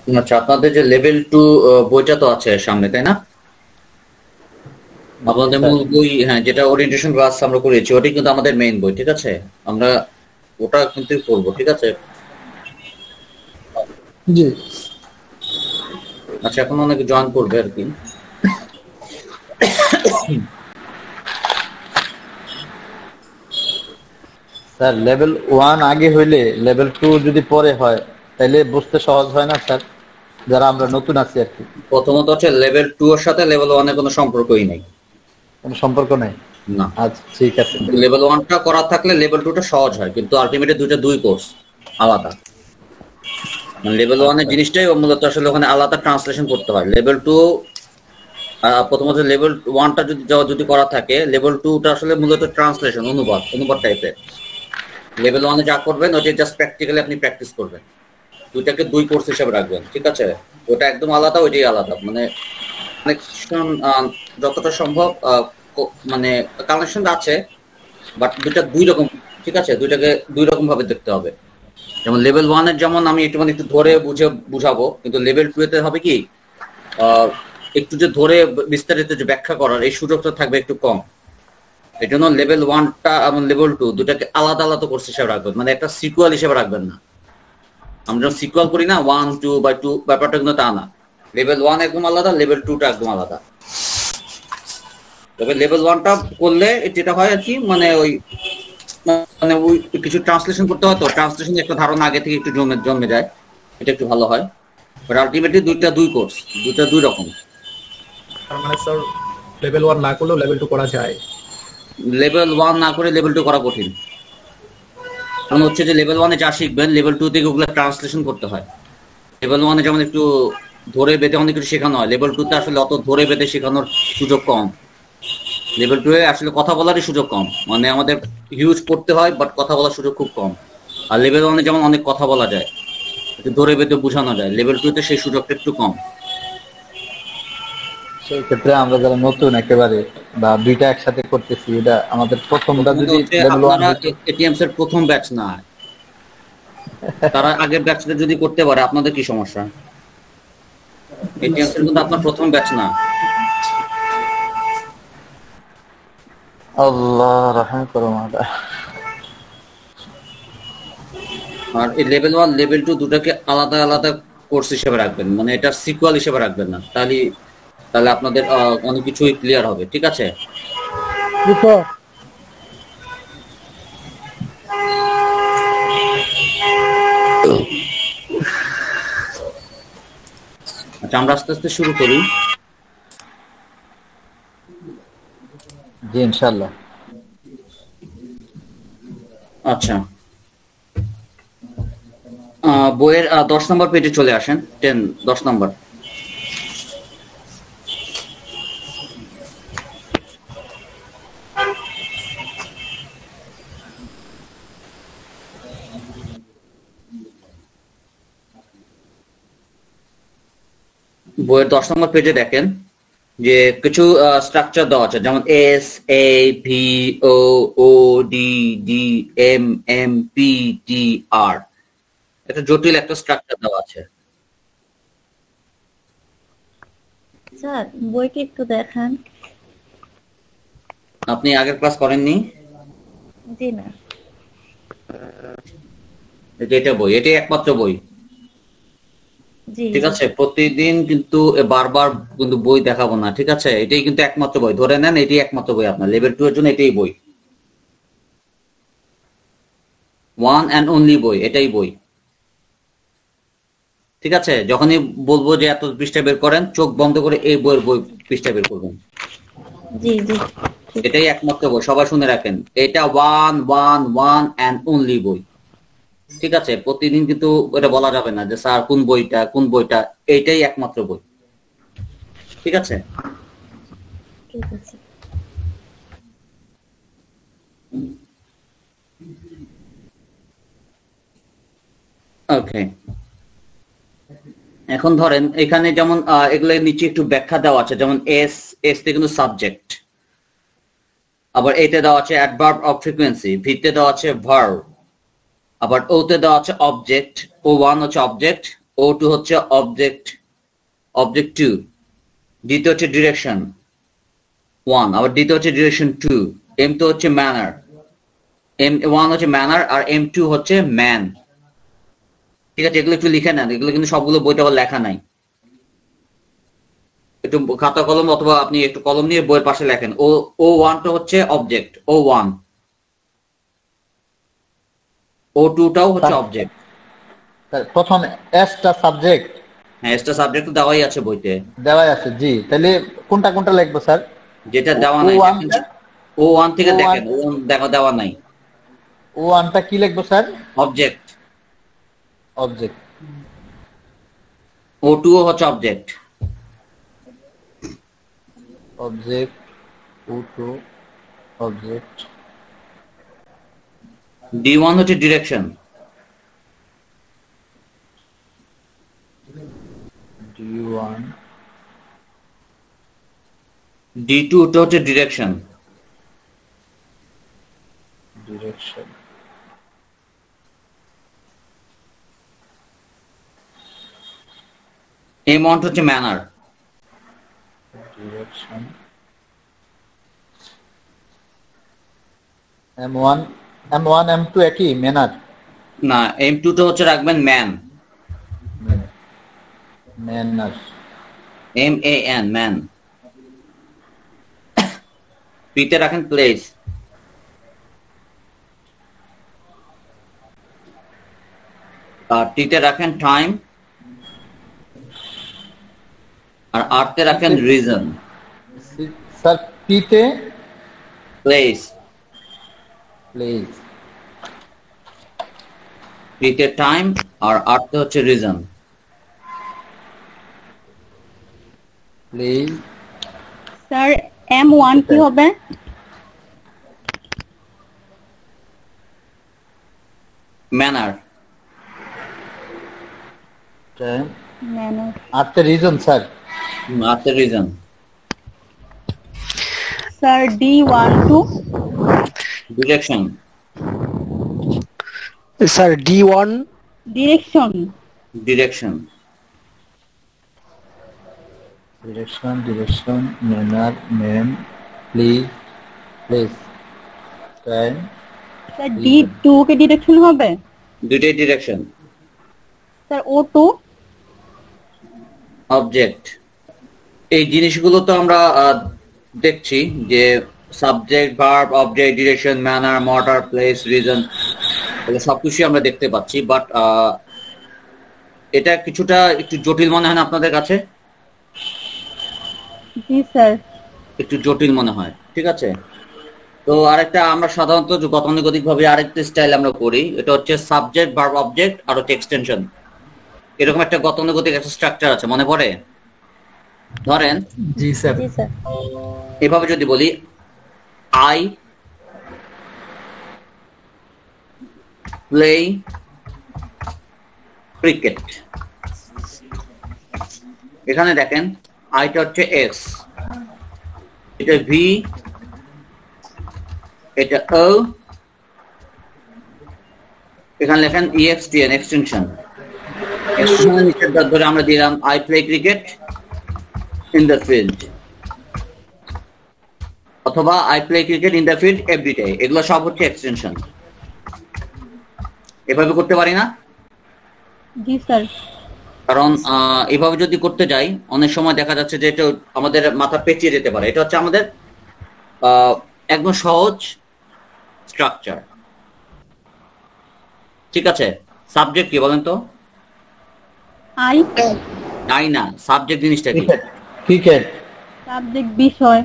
আচ্ছা, আপনাদের যে লেভেল 2 বইটা তো আছে সামনে, তাই না? জি আমাদের স্যার। মূল বই, হ্যাঁ, যেটা ওরিয়েন্টেশন ক্লাস আমরা করেছি, ওটাই কিন্তু আমাদের মেইন বই, ঠিক আছে? আমরা ওটা কিন্তু করবো, ঠিক আছে? জি আচ্ছা, এখন অনেকে জয়েন করবে আর কি। স্যার, লেভেল 1 আগে হইলে লেভেল 2 যদি পরে হয় তাহলে বুঝতে সহজ হয় না স্যার, যারা আমরা নতুন আছি আর কি? প্রথমত হচ্ছে লেভেল 2 এর সাথে লেভেল 1 এর কোনো সম্পর্কই নেই। কোনো সম্পর্ক নেই? না, আচ্ছা ঠিক আছে। লেভেল 1 টা করার থাকলে লেভেল 2 টা সহজ হয়, কিন্তু আলটিমেটলি দুইটা দুই কোর্স আলাদা। মানে লেভেল 1 এর আচ্ছা জিনিসটাই মূলত আসলে ওখানে আলাদা ট্রান্সলেশন করতে হয়। লেভেল 2 প্রথমত লেভেল 1 টা যদি করা থাকে, লেভেল 2 টা আসলে মূলত ট্রান্সলেশন, অনুবাদ অনুবাদ টাইপের। লেভেল 1 এ যা করবেন ওটা জাস্ট প্র্যাকটিক্যালি আপনি প্র্যাকটিস করবেন। দুইটাকে দুই কোর্স হিসেবে রাখবেন, ঠিক আছে? ওটা একদম আলাদা, ওইটাই আলাদা। মানে কানেকশন যতটা সম্ভব মানে কানেকশন আছে, বাট দুইটা দুই রকম, ঠিক আছে? দুইটাকে দুই রকম ভাবে দেখতে হবে। যেমন লেভেল 1 এর যেমন আমি একটু ধরে বুঝাবো, কিন্তু লেভেল 2 এতে হবে কি, আহ, একটু যে ধরে বিস্তারিত যে ব্যাখ্যা করার এই সুযোগটা থাকবে একটু কম। এই জন্য লেভেল 1 টা এবং লেভেল 2 দুটাকে আলাদা আলাদা কোর্স হিসেবে রাখবেন, মানে একটা সিকুয়াল হিসেবে রাখবেন না। আমরা যখন সিকুয়াল করি না 1 2 বা 2, ব্যাপারটা কিন্তু তা না। লেভেল 1 একদম আলাদা, লেভেল 2 টা একদম আলাদা। তবে লেভেল 1 টা করলে যেটা হয় আর কি, মানে ওই মানে ওই কিছু ট্রান্সলেশন করতে হয়, তো ট্রান্সলেশনের একটা ধারণা আগে থেকে একটু জন্মে জন্মে যায়, এটা একটু ভালো হয়। বাট আলটিমেটলি দুইটা দুই কোর্স, দুইটা দুই রকম। তার মানে স্যার লেভেল 1 না করলেও লেভেল 2 করা যায়? লেভেল 1 না করে লেভেল 2 করা কঠিন। কারণ হচ্ছে যে লেভেল 1 এ যা শিখবেন লেভেল 2 থেকে ওগুলো ট্রান্সলেশন করতে হয়। লেভেল 1 এ যেমন একটু ধরে বেঁধে অনেক কিছু শেখানো হয়, লেভেল 2 তে আসলে অত ধরে বেঁধে শেখানোর সুযোগ কম। লেভেল 2 এ আসলে কথা বলারই সুযোগ কম, মানে আমাদের হিউজ পড়তে হয়, বাট কথা বলার সুযোগ খুব কম। আর লেভেল 1 এ যেমন অনেক কথা বলা যায়, একটু ধরে বেঁধে বোঝানো যায়, লেভেল 2 তে সেই সুযোগটা একটু কম। সেই ক্ষেত্রে আমরা যারা নতুন একেবারে বা দুইটা একসাথে করতেছি, এটা আমাদের প্রথমটা প্রথমত যদি হচ্ছে লেভেল 1 আপনারা হইতো। এটিএমস এর প্রথম ব্যাচ না, তারা আগের ব্যাচটা যদি করতে পারে আপনাদের কি সমস্যা? এটিএমস এর কিন্তু আপনার প্রথম ব্যাচ না। আল্লাহ রহম করো মাদা। আর এই লেভেল 1 লেভেল 2 দুটাকে আলাদা আলাদা কোর্স হিসেবে রাখবেন, মানে এটা সিকুয়াল হিসেবে রাখবেন না, তাহলে তাহলে আপনাদের অনেক কিছুই ক্লিয়ার হবে, ঠিক আছে? আচ্ছা, আমরা আস্তে আস্তে শুরু করি। জি ইনশাল্লাহ। আচ্ছা, বইয়ের 10 নম্বর পেজে চলে আসেন। 10 নম্বর। বইয়ের 10 নম্বর পেজে দেখেন যে কিছু স্ট্রাকচার দেওয়া আছে, যেমন S, A, V, O, O, D, D, M, M, P, T, R. এটা জটিল একটা স্ট্রাকচার দেওয়া আছে। স্যার বইটি একটু দেখান। আপনি আগের ক্লাস করেননি? জি না। এটা বই, এটাই একমাত্র বই, জি ঠিক জি। আছে? প্রতিদিন কিন্তু বারবার কিন্তু বই দেখাবো না, ঠিক আছে? এটাই কিন্তু একমাত্র বই, ধরে নেন এটাই একমাত্র বই আপনার লেভেল 2 এর জন্য, এটাই বই, ওয়ান অ্যান্ড অনলি বই, এটাই বই, ঠিক আছে? যখনই বলবো যে এত পৃষ্ঠা বের করেন, চোখ বন্ধ করে এই বইয়ের বই পৃষ্ঠা বের করবেন। জি জি ঠিক এটাই আছে। একমাত্র বই, সবাই শুনে রাখেন, এটা one one one and only বই, ঠিক আছে? প্রতিদিন কিন্তু এটা বলা যাবে না যে স্যার কোন বইটা কোন বইটা, এইটাই একমাত্র বই, ঠিক আছে? ঠিক আছে। ওকে, এখন ধরেন এখানে যেমন এগুলোর নিচে একটু ব্যাখ্যা দেওয়া আছে, যেমন এস, এস তে কিন্তু সাবজেক্ট, আবার এতে দেওয়া আছে অ্যাডভার্ব অফ ফ্রিকোয়েন্সি, ভিতে দেওয়া আছে ভার্ব, আবার ওতে দেওয়া আছে অবজেক্ট, ও ওয়ান হচ্ছে অবজেক্ট, ও O2 হচ্ছে অবজেক্ট 2, দ্বিতীয় হচ্ছে ডিরেকশন 1, আবার দ্বিতীয় হচ্ছে ডিরেকশন 2, M2 হচ্ছে ম্যানার, M1 হচ্ছে ম্যানার, আর M2 হচ্ছে ম্যান। ঠিক আছে, এগুলো একটু লিখে নেন, এগুলো কিন্তু সবগুলো বইতে আবার লেখা নাই, একটু খাতা কলম অথবা আপনি একটু কলম নিয়ে বইয়ের পাশে লেখেন। O1 টা হচ্ছে অবজেক্ট, O1, O2 টাও হচ্ছে অবজেক্ট। প্রথম এস টা সাবজেক্ট, হ্যাঁ, এটা সাবজেক্ট তো দেওয়াই আছে বইতে। দেওয়াই আছে জি, তাহলে কোনটা কোনটা লিখবো স্যার? যেটা দেওয়া নাই, O1 থেকে দেখেন, O1 দেওয়া নাই। O1 টা কি লিখবো স্যার? অবজেক্ট। অবজেক্ট। O2 হচ্ছে object. Object, O2 object. D1 হচ্ছে ডিরেকশন। D1, D2 টা হচ্ছে ডিরেকশন। ডিরেকশন। M1 হচ্ছে ম্যানার। ডিরেকশন। M1, M2 একই ম্যানার? না, M2 টা হচ্ছে রাখবেন man, manner. MAN, man. P তে রাখেন প্লেস, আর T তে রাখেন টাইম, আর R তে রাখেন রিজন। স্যার পি তে প্লেস, প্লেস, T তে টাইম, আর R তে হচ্ছে রিজন। প্লেস। স্যার M1 কি হবে? ম্যানার। টাইম। ম্যানার। আর তে রিজন স্যার? R তে reason. Sir D12 direction. Sir D1 direction. Direction. Direction, direction, manner, man, place, place, time. Sir D2 কে direction হবে? দুইটাই direction. Sir O2 object. এই জিনিসগুলো তো আমরা দেখছি যে subject, verb, object, direction, manner, mortar, place, reason, এগুলো সবকিছু আমরা দেখতে পাচ্ছি, বাট এটা কিছুটা একটু জটিল মনে হয় না আপনাদের কাছে? জি স্যার। একটু জটিল মনে হয়, ঠিক আছে। তো আরেকটা আমরা সাধারণত যে গতানুগতিক ভাবে আরেকটা স্টাইল আমরা করি, এটা হচ্ছে সাবজেক্ট, ভার্ব, অবজেক্ট আর হচ্ছে এক্সটেনশন। এরকম একটা গতানুগতিক একটা স্ট্রাকচার আছে, মনে পড়ে? ধরেন জি স্যার। জি স্যার। এভাবে যদি বলি, আই প্লে ক্রিকেট, এখানে দেখেন আইটা হচ্ছে এক্স, এটা ভি, এটা ও, এখানে লেখেন EXTN, এক্সটেনশন। এক্সটেনশনের নিচের দাগ ধরে আমরা দিলাম I play cricket in the field, অথবা I play cricket in the field every day. এগুলো সব হচ্ছে এক্সটেনশন। এভাবে করতে পারি না? জি স্যার। কারণ এভাবে যদি করতে যাই অনেক সময় দেখা যাচ্ছে যে এটা আমাদের মাথা পেঁচিয়ে যেতে পারে। এটা হচ্ছে আমাদের একদম সহজ স্ট্রাকচার, ঠিক আছে। সাবজেক্ট কি বলেন তো? আই আই না, সাবজেক্ট জিনিসটা কি? ক্রিকেট। সাবজেক্ট বিষয়।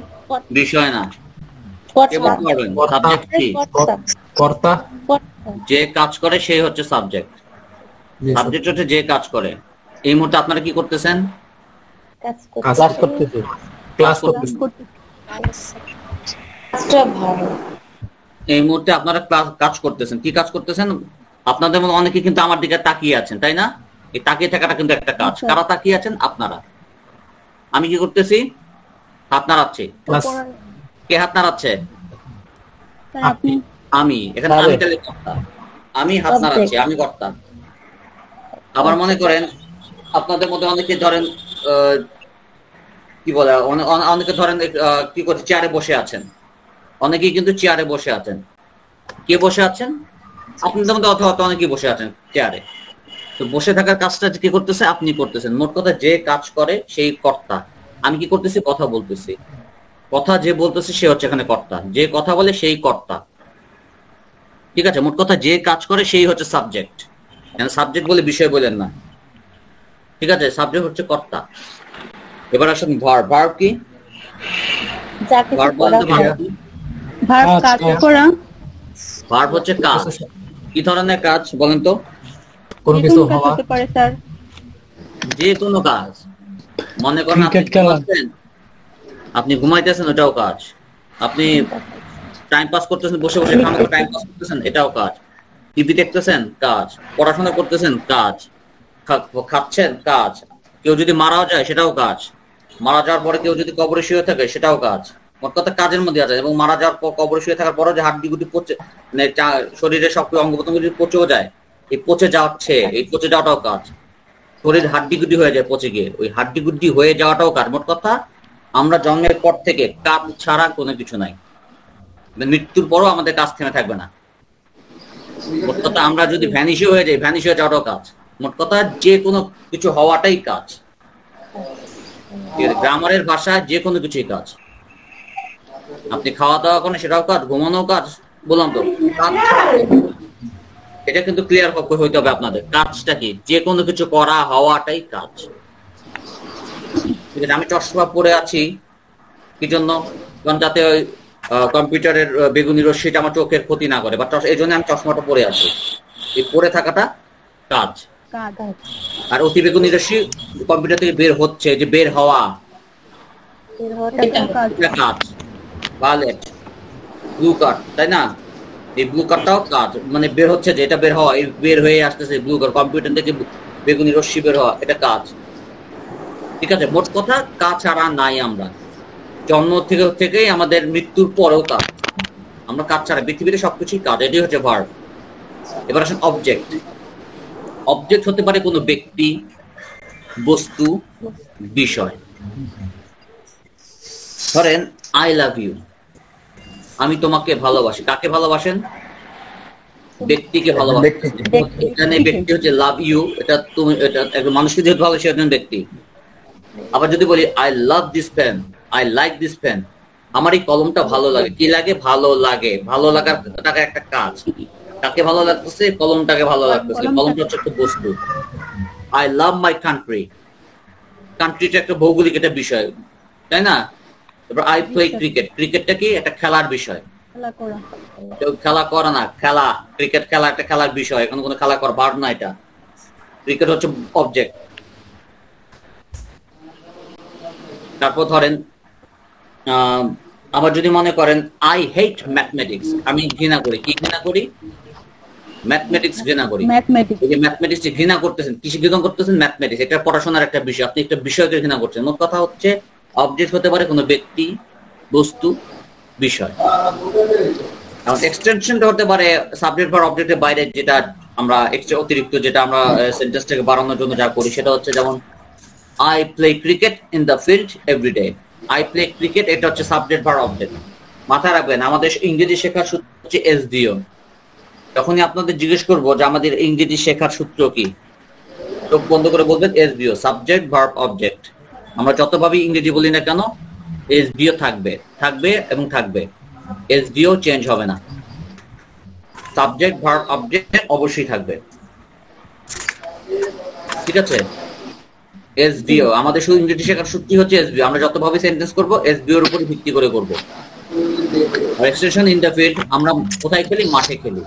বিষয় না, কে কর্তা। বলতে পারবেন সাবজেক্ট কি? কর্তা। কর্তা। কর্তা। যে কাজ করে সেই হচ্ছে সাবজেক্ট। জি স্যার। সাবজেক্ট হচ্ছে যে কাজ করে। এই মুহূর্তে আপনারা কি করতেছেন? কাজ কাজ ক্লাস করতেছি। ক্লাস ক্লাস করতেছি। করতে। কাজটা ভালো। এই মুহূর্তে আপনারা কাজ করতেছেন। কি কাজ করতেছেন? আপনাদের মধ্যে অনেকে কিন্তু আমার দিকে তাকিয়ে আছেন, তাই না? এই তাকিয়ে থাকাটা কিন্তু একটা কাজ। আচ্ছা। কারা তাকিয়ে আছেন? আপনারা। আমি কি করতেছি? হাত নাড়াচ্ছি। ক্লাস। কে হাত নাড়াচ্ছে? স্যার আপনি। আমি। এখানে আমিটা লেখা কর্তা। আমি হাত নাড়াচ্ছি, আমি কর্তা। আবার মনে করেন আপনাদের মধ্যে অনেকে ধরেন কি বলে অনেকে ধরেন কি করছে চেয়ারে বসে আছেন, অনেকেই কিন্তু চেয়ারে বসে আছেন। কে বসে আছেন? আপনাদের মধ্যে অথবা অনেকেই বসে আছেন চেয়ারে। তো বসে থাকার কাজটা কি করতেছে? আপনি করতেছেন। মোট কথা যে কাজ করে সেই কর্তা। আমি কি করতেছি? কথা বলতেছি। কথা যে বলতেছে সে হচ্ছে এখানে কর্তা, যে কথা বলে সেই কর্তা। ঠিক আছে, মোট কথা যে কাজ করে সেই হচ্ছে সাবজেক্ট। সাবজেক্ট বলে বিষয় বলেন না, ঠিক আছে? সাবজেক্ট হচ্ছে কর্তা। এবার আসুন ভার্ব। ভার্ব কি? যা কিছু ভার্ব করা বলতে ভার্ব কি? ভার্ব কাজ করা, ভার্ব হচ্ছে কাজ। কি ধরনের কাজ বলেন তো? কোনো যে কিছু কোনো কাজ হওয়া, হতে পারে স্যার। যে কোনো কাজ। মনে করেন আপনি ঘুমাচ্ছেন, আপনি ঘুমাইতেছেন, ওটাও কাজ। আপনি টাইম পাস করতেছেন, বসে বসে টাইম পাস করতেছেন, এটাও কাজ। টিভি দেখতেছেন, কাজ। পড়াশোনা করতেছেন, কাজ। খাচ্ছেন, কাজ। কেউ যদি মারাও যায় সেটাও কাজ। মারা যাওয়ার পরে কেউ যদি কবরে শুয়ে থাকে সেটাও কাজ। মোট কথা কাজের মধ্যে আছে। এবং মারা যাওয়ার পর কবরে শুয়ে থাকার পরও যে হাড্ডি গুটি পচে, মানে শরীরের সব অঙ্গ প্রত্যঙ্গ যদি পচেও যায়, এই পচে যাচ্ছে, এই পচে যাওয়াটাও কাজ। শরীর হাড্ডি গুটি হয়ে যায় পচে গিয়ে, ওই হাড্ডি গুটি হয়ে যাওয়াটাও কাজ। মোট কথা আমরা জন্মের পর থেকে কাজ ছাড়া কোনো কিছু নাই। মৃত্যুর পরও আমাদের কাজ থেমে থাকবে না। মোট কথা আমরা যদি ভ্যানিশও হয়ে যাই, ভ্যানিশ হয়ে যাওয়াটাও কাজ। মোট কথা যে কোনো কিছু হওয়াটাই কাজ। গ্রামারের ভাষায় যে কোনো কিছুই কাজ। আপনি খাওয়া দাওয়া করেন, সেটাও কাজ। ঘুমানো কাজ, বললাম তো কাজ ছাড়া। এটা কিন্তু ক্লিয়ার হইতে হবে আপনাদের। কাজটা কি? যে কোনো কিছু করা, হওয়াটাই কাজ। ঠিক আছে, আমি চশমা পরে আছি কি জন্য? কারণ যাতে ওই কম্পিউটারের বেগুনি রশ্মিটা আমার চোখের ক্ষতি না করে, বা এই জন্য আমি চশমাটা পরে আছি। এই পরে থাকাটা কাজ। কাজ। আর অতি বেগুনি রশ্মি কম্পিউটার থেকে বের হচ্ছে, যে বের হওয়া, এটাও কাজ। এটা কাজ। ভায়োলেট, ব্লু কার্ড, তাই না? এই ব্লু কার্ডটাও কাজ, মানে বের হচ্ছে, যে এটা বের হওয়া, এই বের হয়ে আসতেছে ব্লু কার্ড, কম্পিউটার থেকে বেগুনি রশ্মি বের হওয়া, এটা কাজ। ঠিক আছে, মোট কথা কাজ ছাড়া নাই আমরা। জন্ম থেকেই আমাদের মৃত্যুর পরেও কাজ। আমরা কাজ ছাড়া পৃথিবীতে সবকিছুই কাজ। এটি হচ্ছে ভার্ব। এবার আসেন অবজেক্ট। অবজেক্ট হতে পারে কোনো ব্যক্তি, বস্তু, বিষয়। ধরেন আই লাভ ইউ, আমি তোমাকে ভালোবাসি। কাকে ভালোবাসেন? ব্যক্তিকে ভালোবাসেন। এখানে ব্যক্তি হচ্ছে লাভ ইউ, এটা তুমি, এটা একজন মানুষকে যেহেতু ভালোবাসে একজন ব্যক্তি। আবার যদি বলি I love this pen, I like this pen, আমার এই কলমটা ভালো লাগে। কি লাগে? ভালো লাগে। ভালো লাগার টাকা একটা কাজ। কাকে ভালো লাগতেছে? কলমটাকে ভালো লাগতেছে। কলমটা হচ্ছে একটা বস্তু। আই লাভ মাই কান্ট্রি, কান্ট্রিটা একটা ভৌগোলিক একটা বিষয়, তাই না? এবার আই প্লে ক্রিকেট, ক্রিকেটটা কি? একটা খেলার বিষয়। কেউ খেলা করে না, খেলা, ক্রিকেট খেলা একটা খেলার বিষয়। এখন কোনো খেলা করা ভার্ব না, এটা। ক্রিকেট হচ্ছে অবজেক্ট। তারপর ধরেন আবার যদি মনে করেন আই হেট ম্যাথমেটিক্স, আমি ঘৃণা করি। কি ঘৃণা করি? ম্যাথমেটিক্স ঘৃণা করি। এই যে ম্যাথমেটিক্স ঘৃণা করতেছেন, কিসে ঘৃণা করতেছেন? ম্যাথমেটিক্স। এটা পড়াশোনার একটা বিষয়, আপনি একটা বিষয়কে ঘৃণা করছেন। মোট কথা হচ্ছে অবজেক্ট হতে পারে কোনো ব্যক্তি, বস্তু, বিষয়। এখন এক্সটেনশনটা হতে পারে সাবজেক্ট বা অবজেক্টের বাইরে, যেটা আমরা এক্সট্রা অতিরিক্ত, যেটা আমরা সেন্টেন্সটাকে বাড়ানোর জন্য যা করি, সেটা হচ্ছে যেমন I play cricket in the field every day. I play cricket, এটা হচ্ছে সাবজেক্ট বা অবজেক্ট। মাথায় রাখবেন, আমাদের ইংরেজি শেখার সূত্র হচ্ছে এসভিও। তখনই আপনাদের জিজ্ঞেস করবো যে আমাদের ইংরেজি শেখার সূত্র কি, চোখ বন্ধ করে বলবেন এসভিও, সাবজেক্ট ভার্ব অবজেক্ট। আমরা যতভাবে ইংরেজি বলি না কেন, এসভিও থাকবে, থাকবে এবং থাকবে। এসভিও চেঞ্জ হবে না। সাবজেক্ট ভার্ব অবজেক্ট অবশ্যই থাকবে। ঠিক আছে, এসভিও আমাদের শুধু ইংরেজি শেখার সূত্রই হচ্ছে এসভিও। আমরা যতভাবে সেন্টেন্স করবো এসভিও এর উপর ভিত্তি করে করব। আর এক্সটেনশন ইন দ্য ফিল্ড আমরা কোথায় খেলি? মাঠে খেলি।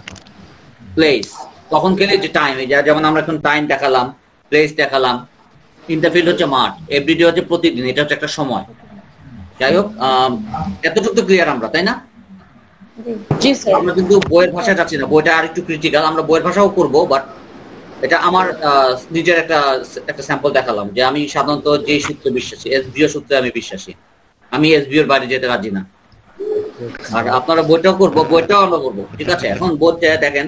প্লেস কখন খেলি? যে টাইম, যেমন আমরা এখন টাইম দেখালাম, প্লেস দেখালাম। ইন দ্য ফিল্ড হচ্ছে মাঠ, এভরিডে হচ্ছে প্রতিদিন, এটা হচ্ছে একটা সময়। যাই হোক, এতটুকু তো ক্লিয়ার আমরা, তাই না? আমরা কিন্তু বইয়ের ভাষায় যাচ্ছি না, বইটা আর একটু ক্রিটিক্যাল। আমরা বইয়ের ভাষাও করবো, বাট এটা আমার নিজের একটা স্যাম্পল দেখালাম যে আমি সাধারণত যে সূত্রে বিশ্বাসী, এসভিও সূত্রে আমি বিশ্বাসী। আমি এসভিওর বাইরে যেতে রাজি না। আর আপনারা বইটাও করবো, বইটাও আমরা করবো। ঠিক আছে, এখন বইটা দেখেন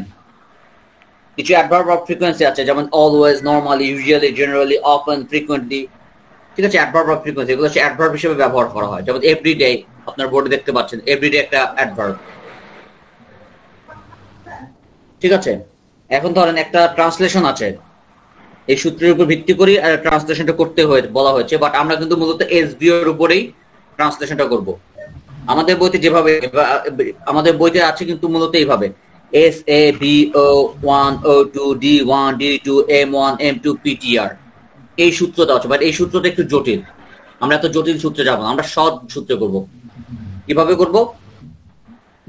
কিছু অ্যাডভার্ব অফ ফ্রিকোয়েন্সি আছে, যেমন always, normally, usually, generally, often, frequently. ঠিক আছে, অ্যাডভার্ব অফ ফ্রিকোয়েন্সি এগুলো হচ্ছে অ্যাডভার্ব হিসেবে ব্যবহার করা হয়। যেমন এভরিডে, আপনার বোর্ডে দেখতে পাচ্ছেন এভরিডে একটা অ্যাডভার্ব। ঠিক আছে, এখন ধরেন একটা ট্রান্সলেশন আছে, এই সূত্রের উপর ভিত্তি করে ট্রান্সলেশনটা করতে বলা হয়েছে, বাট আমরা কিন্তু মূলত এসবিও এর উপরেই ট্রান্সলেশনটা করব। আমাদের বইতে যেভাবে, আমাদের বইতে আছে কিন্তু মূলত এইভাবে SABO1 O2 D1 D2 M1 M2 PTR, এই সূত্রটা আছে। বাট এই সূত্রটা একটু জটিল, আমরা এত জটিল সূত্রে যাবো না, আমরা সহজ সূত্রে করব। কিভাবে করব?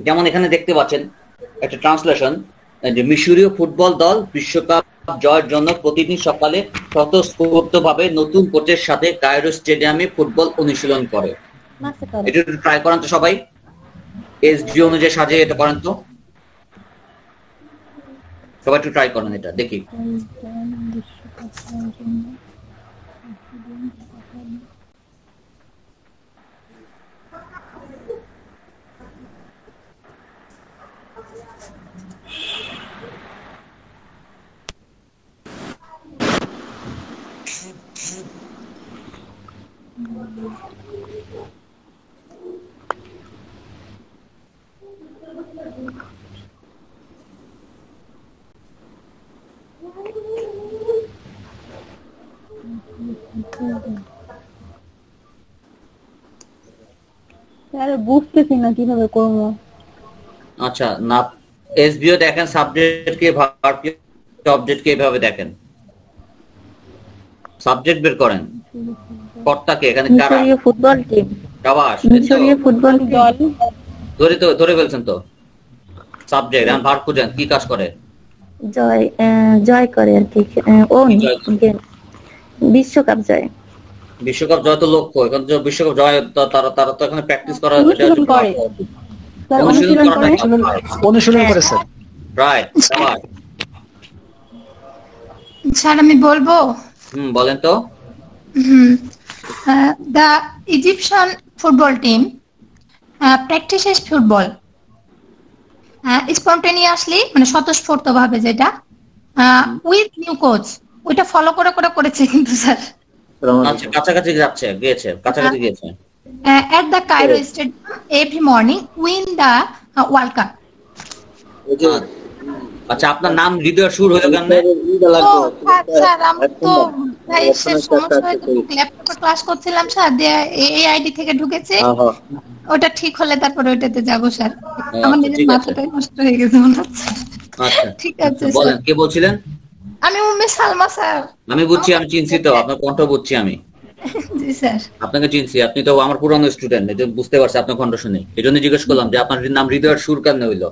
যেমন এখানে দেখতে পাচ্ছেন একটা ট্রান্সলেশন, যে মিশরীয় ফুটবল দল বিশ্বকাপ জয়ের জন্য প্রতিদিন সকালে স্বতঃস্ফূর্তভাবে নতুন কোচের সাথে কায়রো স্টেডিয়ামে ফুটবল অনুশীলন করে। এটা একটু ট্রাই করেন তো সবাই, এসডি অনুযায়ী সাজিয়ে এটা করেন তো সবাই, একটু ট্রাই করেন এটা দেখি। আরে বুঝতেছি না কিভাবে করবো। আচ্ছা, না এসবিও দেখেন, সাবজেক্ট কে ভার্ব কে অবজেক্ট কে এভাবে দেখেন, সাবজেক্ট বের করেন, কর্তাকে এখানে কারা, মিশরীয় ফুটবল টিম, শাবাশ, মিশরীয় ফুটবল দল ধরে ফেলছেন তো। সাবজেক্ট এখন ভার্ব খুঁজেন, কি কাজ করে? জয় করে আর কি, বিশ্বকাপ জয়। বিশ্বকাপ জয় তো লক্ষ্য, এখন যে বিশ্বকাপ জয় তারা তো এখানে প্র্যাকটিস করা, অনুশীলন করে। স্যার অনুশীলন করে। অনুশীলন করে স্যার। রাইট, শাবাশ। স্যার আমি বলবো। বলেন তো। The Egyptian football team practices football spontaneously, মানে স্বতঃস্ফূর্তভাবে, যেটা with new coach, ওইটা ফলো করেছে কিন্তু স্যার। আচ্ছা, কাছাকাছি গিয়েছে। At the Cairo Stadium every morning win the World Cup. আচ্ছা, আপনার নাম হৃদয় সুর হলো কেন? স্যার আমি তো সমস্যা হয়তো ল্যাপটপে ক্লাস করছিলাম স্যার, এই আইডি থেকে ঢুকেছে, ওটা ঠিক হলে তারপরে ওইটাতে যাব স্যার। আমার নিজের মাথাটাই নষ্ট হয়ে গেছে মনে হচ্ছে। আচ্ছা ঠিক আছে বলেন, কে বলছিলেন? আমি উম্মে সালমা স্যার। আমি বুঝছি, আমি চিনছি তো, আপনার কণ্ঠ বুঝছি আমি। জি স্যার। আপনাকে চিনছি, আপনি তো আমার পুরানো স্টুডেন্ট, এটা বুঝতে পারছি আপনার কণ্ঠ শুনে, এই জন্য জিজ্ঞেস করলাম যে আপনার নাম হৃদয়ের সুর কেন হইলো।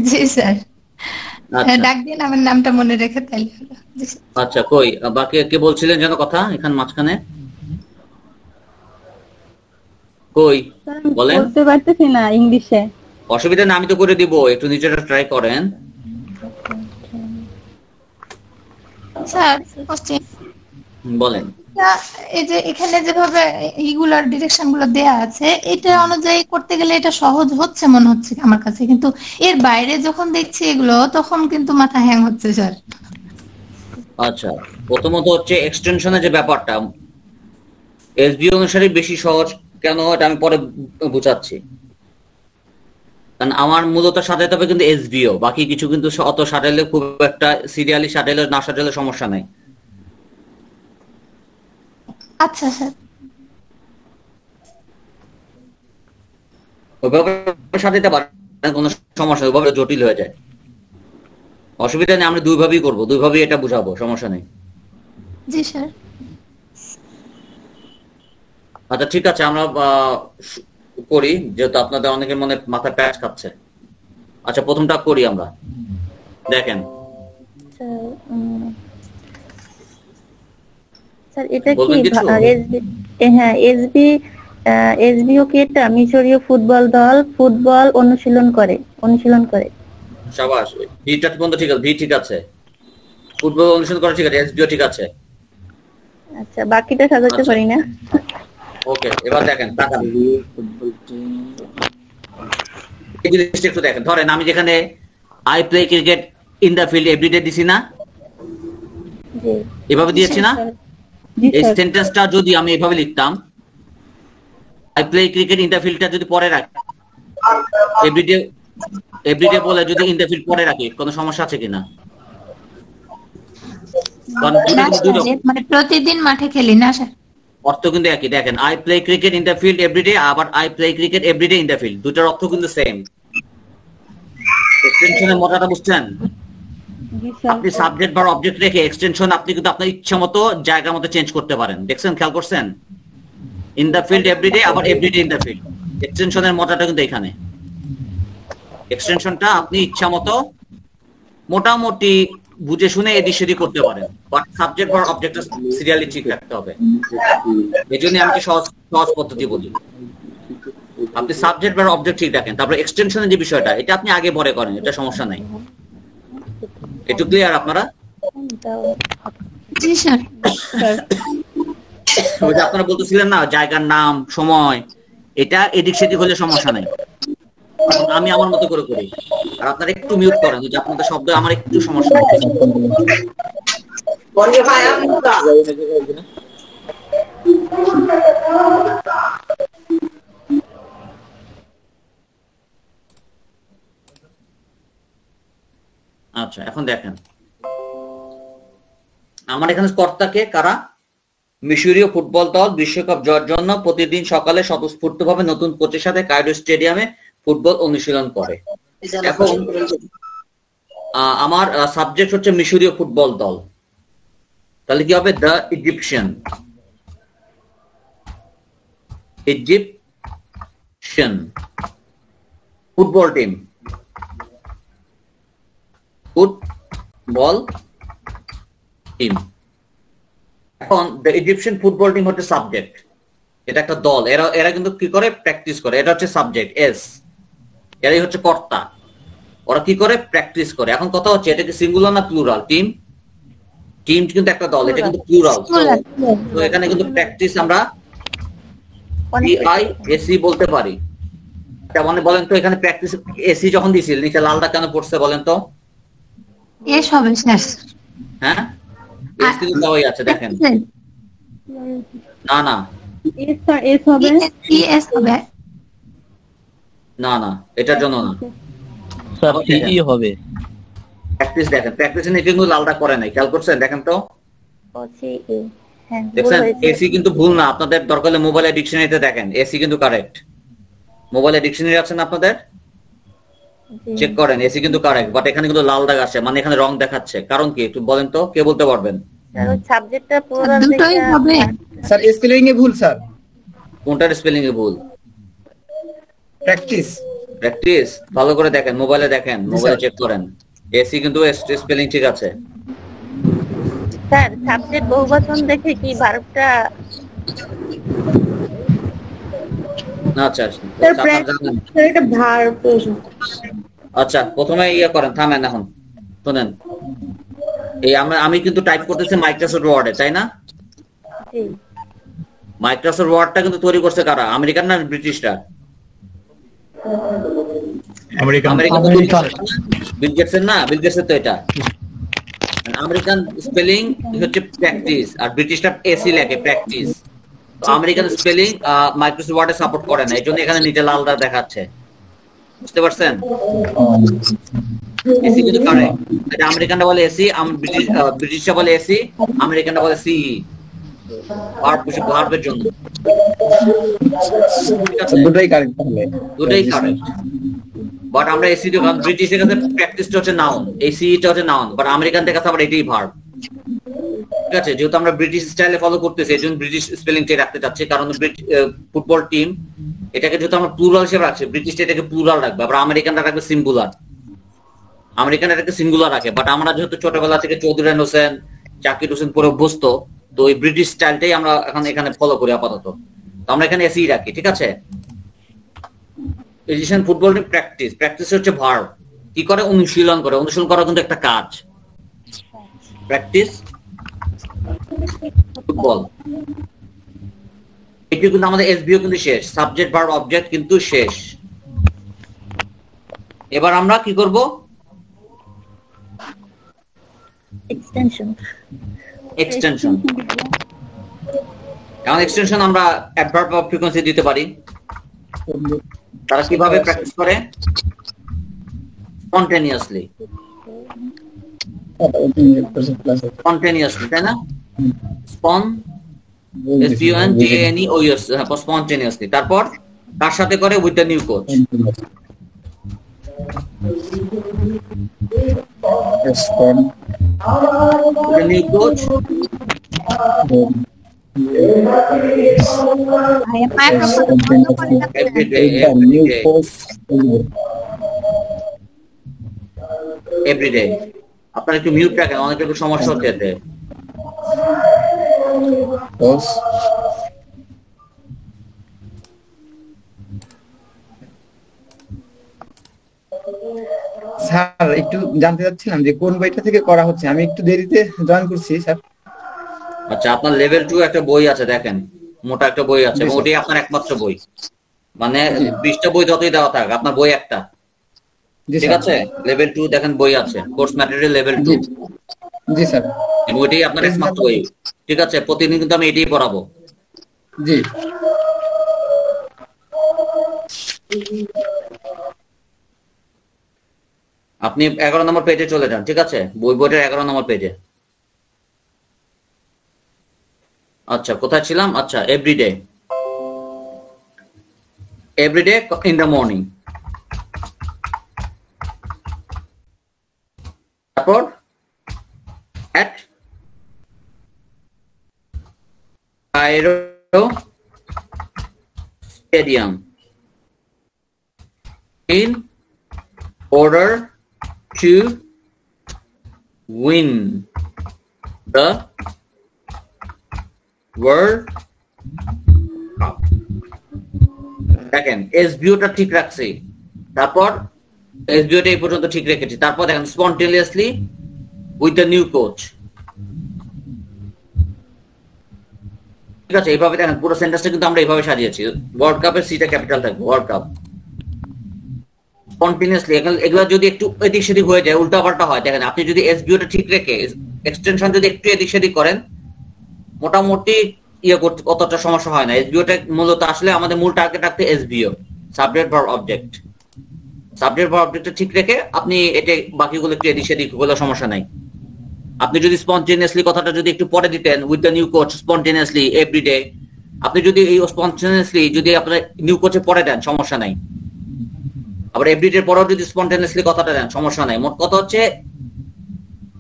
জি স্যার, ডাক দিন আমার নামটা মনে রেখে তাইলে হলো। আচ্ছা, কই বাকি কে বলছিলেন যেন কথা এখানে মাঝখানে? কই বলেন। বলতে পারতেছি না ইংলিশে। অসুবিধা না, আমি তো করে দিব, একটু নিজেরা ট্রাই করেন। স্যার কোশ্চেন বলেন। এই যে এখানে যেভাবে এইগুলার ডিরেকশন গুলো দেয়া আছে, এটা অনুযায়ী করতে গেলে এটা সহজ হচ্ছে মনে হচ্ছে আমার কাছে, কিন্তু এর বাইরে যখন দেখছি এগুলো তখন কিন্তু মাথা হ্যাং হচ্ছে স্যার। আচ্ছা, প্রথমত হচ্ছে এক্সটেনশনের যে ব্যাপারটা, এসবি অনুসারে বেশি সহজ কেন এটা আমি পরে বুঝাচ্ছি। কারণ আমার মূলত সাজাতে হবে কিন্তু এসবিও, বাকি কিছু কিন্তু অত সাজাইলে খুব একটা সিরিয়ালি সাজাইলে না সাজাইলে সমস্যা নাই। আচ্ছা স্যার, ওইভাবে সাজাইতে পারেন, কোনো সমস্যা, ওইভাবে জটিল হয়ে যায়, অসুবিধা নেই, আমরা দুইভাবেই করবো, দুইভাবেই এটা বুঝাবো, সমস্যা নেই। জি স্যার। আচ্ছা ঠিক আছে, আমরা করি, যেহেতু আপনাদের অনেকের মনে মাথা প্যাচ খাচ্ছে। আচ্ছা, প্রথমটা করি আমরা, দেখেন। স্যার এটা কি হ্যাঁ এসবিও কি এটা মিশরীয় ফুটবল দল ফুটবল অনুশীলন করে। শাবাশ, ভিটা পর্যন্ত ঠিক আছে, ভি ঠিক আছে, ফুটবল অনুশীলন করে ঠিক আছে, এসবিও ঠিক আছে। আচ্ছা, বাকিটা সাজাতে পারি না। ওকে, এবার দেখেন, তাকান এই জিনিসটা একটু দেখেন। ধরেন আমি যেখানে I play cricket in the field everyday দিছি না, জি এভাবে দিয়েছি না? জি এই স্যার। সেন্টেন্সটা যদি আমি এভাবে লিখতাম, I play cricket in the ফিল্ডটা যদি পরে রাখি, এভরিডে বলে যদি ইন দ্য ফিল্ড পরে রাখি, কোনো সমস্যা আছে কিনা? কারণ দুটো না কিন্তু দুই স্যার, রকম। মানে প্রতিদিন মাঠে খেলি না স্যার। অর্থ কিন্তু একই। দেখেন, I play cricket in the field everyday, আবার I play cricket everyday in the field, দুটার অর্থ কিন্তু সেম। এক্সটেনশনের মজাটা বুঝছেন? জি স্যার। আপনি সাবজেক্ট বা অবজেক্ট রেখে এক্সটেনশন আপনি কিন্তু আপনার ইচ্ছা মতো জায়গা মতো চেঞ্জ করতে পারেন। দেখছেন, খেয়াল করছেন? ইন দ্য ফিল্ড এভরিডে, আবার এভরিডে ইন দ্য ফিল্ড। এক্সটেনশনের মজাটা কিন্তু এখানে। এক্সটেনশনটা আপনি ইচ্ছা মতো মোটামুটি বুঝে শুনে এদিক সেদিক করতে পারেন, বাট সাবজেক্ট বা অবজেক্টটা সিরিয়ালি ঠিক রাখতে হবে। এই জন্য আমি সহজ সহজ পদ্ধতি বলি, আপনি সাবজেক্ট বা অবজেক্ট ঠিক রাখেন, তারপরে এক্সটেনশনের যে বিষয়টা এটা আপনি আগে পরে করেন, এটা সমস্যা নাই। একটু ক্লিয়ার আপনারা? জি স্যার। ওই যে আপনারা বলতেছিলেন না জায়গার নাম সময়, এটা এদিক সেদিক হলে সমস্যা নাই, আমি আমার মতো করে করি। আর আপনারা একটু মিউট করেন, যে আপনাদের শব্দ আমার একটু সমস্যা হচ্ছে। আচ্ছা, এখন দেখেন আমার এখানে কর্তাকে কারা? মিশরীয় ফুটবল দল বিশ্বকাপ জয়ের জন্য প্রতিদিন সকালে স্বতঃস্ফূর্তভাবে নতুন কোচের সাথে কায়রো স্টেডিয়ামে ফুটবল অনুশীলন করে। এখন আমার সাবজেক্ট হচ্ছে মিশরীয় ফুটবল দল, তাহলে কি হবে? The Egyptian football team, football team. এখন দ্য ইজিপশিয়ান ফুটবল টিম হচ্ছে সাবজেক্ট, এটা একটা দল, এরা কিন্তু কি করে? প্র্যাকটিস করে। এটা হচ্ছে সাবজেক্ট এস, এরাই হচ্ছে কর্তা। ওরা কি করে? প্র্যাকটিস করে। এখন কথা হচ্ছে এটা কি সিঙ্গুলার না প্লুরাল? টিম, টিম কিন্তু একটা দল, এটা কিন্তু প্লুরাল। তো এখানে কিন্তু প্র্যাকটিস আমরা পিআইএসি বলতে পারি। মানে বলেন তো এখানে প্র্যাকটিস এসি যখন দিছিল নিচে লালটা কেন পড়ছে বলেন তো? এস হবে স্যার। হ্যাঁ, এস কিন্তু দেওয়াই আছে, দেখেন। না না এস স্যার, এস হবে। এস হবে। না না, এটার জন্য না, স্যার টিই হবে। প্র্যাকটিস দেখেন, প্র্যাকটিস নিয়ে কিন্তু লালটা করে নাই, খেয়াল করছেন? দেখেন তো, হ্যাঁ দেখছেন? এসি কিন্তু ভুল না, আপনাদের দরকার হলে মোবাইলে ডিকশনারিতে দেখেন, এসি কিন্তু কারেক্ট। মোবাইলে ডিকশনারি আছে না আপনাদের? চেক করেন, এসি কিন্তু কারেক্ট, বাট এখানে কিন্তু লাল দাগ আছে, মানে এখানে রং দেখাচ্ছে, কারণ কি একটু বলেন তো, কে বলতে পারবেন? সাবজেক্টটা প্লুরাল দুটোই হবে। স্যার স্পেলিং এ ভুল স্যার। কোনটার স্পেলিং এ ভুল? প্র্যাকটিস। প্র্যাকটিস ভালো করে দেখেন, মোবাইলে দেখেন, মোবাইলে চেক করেন, এসি কিন্তু স্পেলিং ঠিক আছে। স্যার সাবজেক্ট বহুবচন দেখে কি ভার্বটা? আচ্ছা স্যার প্র্যাকটিস এটা ভার্ব। আচ্ছা, প্রথমে করেন, থামেন এখন, শুনেন। এই আমি কিন্তু টাইপ করতেছি মাইক্রোসফট ওয়ার্ডে, তাই না? জি। মাইক্রোসফট ওয়ার্ডটা কিন্তু তৈরি করছে কারা? আমেরিকান না ব্রিটিশরা? আমেরিকান। বিল গেটসের না? বিল গেটসের তো এটা। আমেরিকান স্পেলিং হচ্ছে প্র্যাকটিস, আর ব্রিটিশরা এসি লেখে প্র্যাকটিস। আমেরিকান স্পেলিং মাইক্রোসফট ওয়ার্ডে সাপোর্ট করে না, এই জন্য এখানে নিচে লাল দাগ দেখাচ্ছে, বুঝতে পারছেন? এসি কিন্তু কারেক্ট। এটা আমেরিকানরা বলে এসি, ব্রিটিশরা বলে এসি, আমেরিকানরা বলে সিই। ভার্বের জন্য দুটোই কারেক্ট তাহলে। দুটোই কারেক্ট, বাট আমরা এসি ব্রিটিশের কাছে প্র্যাকটিসটা হচ্ছে নাউন, এসিটা হচ্ছে নাউন, বাট আমেরিকানদের কাছে আবার এটাই ভার্ব। ঠিক আছে, যেহেতু আমরা ব্রিটিশ স্টাইলে ফলো করতেছি এই জন্য ব্রিটিশ স্পেলিংটাই রাখতে চাচ্ছি, কারণ ফুটবল টিম এটাকে যেহেতু আমরা প্লুরাল হিসেবে রাখছি, ব্রিটিশ এটাকে প্লুরাল রাখবে, আবার আমেরিকানরা রাখবে সিঙ্গুলার। আমেরিকানরা এটাকে সিঙ্গুলার রাখে, বাট আমরা যেহেতু ছোটবেলা থেকে চৌধুরী হোসেন, জাকির হোসেন পরে অভ্যস্ত, তো ওই ব্রিটিশ স্টাইলটাই আমরা এখন এখানে ফলো করি আপাতত। তো আমরা এখানে এসি রাখি, ঠিক আছে? এজিশন ফুটবল টিম প্র্যাকটিস, প্র্যাকটিস হচ্ছে ভার্ব, কি করে? অনুশীলন করে। অনুশীলন করা কিন্তু একটা কাজ। প্র্যাকটিস ফুটবল, এটি কিন্তু আমাদের এসবিও কিন্তু শেষ, সাবজেক্ট ভার্ব অবজেক্ট কিন্তু শেষ। এবার আমরা কি করব? Extension extension. এখন এক্সটেনশন আমরা অ্যাডভার্ব অফ ফ্রিকোয়েন্সি দিতে পারি। তারা কিভাবে প্র্যাকটিস করে? স্পন্টেনিয়াসলি, তাই না? স্পন্টেনিয়াসলি। তারপর কার সাথে করে? With the new coach. New coach everyday. আপনার একটু মিউট রাখেন, অনেক একটু সমস্যা হচ্ছে এতে। স্যার একটু জানতে চাচ্ছিলাম যে কোন বইটা থেকে করা হচ্ছে, আমি একটু দেরিতে জয়েন করছি স্যার। আচ্ছা, আপনার লেভেল 2 একটা বই আছে, দেখেন মোটা একটা বই আছে, ওটাই আপনার একমাত্র বই। মানে 20টা বই যতই দেওয়া থাক, আপনার বই একটা, ঠিক আছে? লেভেল 2 দেখেন বই আছে, কোর্স ম্যাটেরিয়াল লেভেল 2। জি স্যার, ওইটাই আপনার একমাত্র বই, ঠিক আছে? প্রতিদিন কিন্তু আমি এটাই পড়াবো। জি আপনি 11 নম্বর পেজে চলে যান, ঠিক আছে? বইটার 11 নম্বর পেজে। আচ্ছা, কোথায় ছিলাম? আচ্ছা, এভরিডে ইন দ্য মর্নিং। তারপর at Cairo Stadium in order to win the World Cup. দেখেন এসবিওটা ঠিক রাখছি, তারপর এসবিওটা এই পর্যন্ত ঠিক রেখেছি, তারপর দেখেন spontaneously with the new coach, ঠিক আছে? এইভাবে দেখেন পুরো সেন্টেন্সটা কিন্তু আমরা এইভাবে সাজিয়েছি। ওয়ার্ল্ড কাপের সিটা ক্যাপিটাল থাকবে, ওয়ার্ল্ড কাপ। স্পন্টেনিয়াসলি এগুলো যদি একটু এদিক সেদিক হয়ে যায়, উল্টাপাল্টা হয়, দেখেন আপনি যদি এসবিওটা ঠিক রেখে এক্সটেনশন যদি একটু এদিক সেদিক করেন, মোটামুটি করতে অতটা সমস্যা হয় না। এসবিওটা মূলত আসলে আমাদের মূল টার্গেট রাখতে SVO, subject verb object. Subject verb অবজেক্টটা ঠিক রেখে আপনি এটা বাকিগুলো একটু এদিক সেদিক হলে সমস্যা নাই। আপনি যদি স্পন্টেনিয়াসলি কথাটা যদি একটু পরে দিতেন, with the new coach, spontaneously, everyday, আপনি যদি এই স্পন্টেনিয়াসলি যদি আপনার নিউ কোচে পরে দেন, সমস্যা নাই। আবার এভরিডে পরেও যদি স্পন্টেনিয়াসলি কথাটা দেন, সমস্যা নাই। মোট কথা হচ্ছে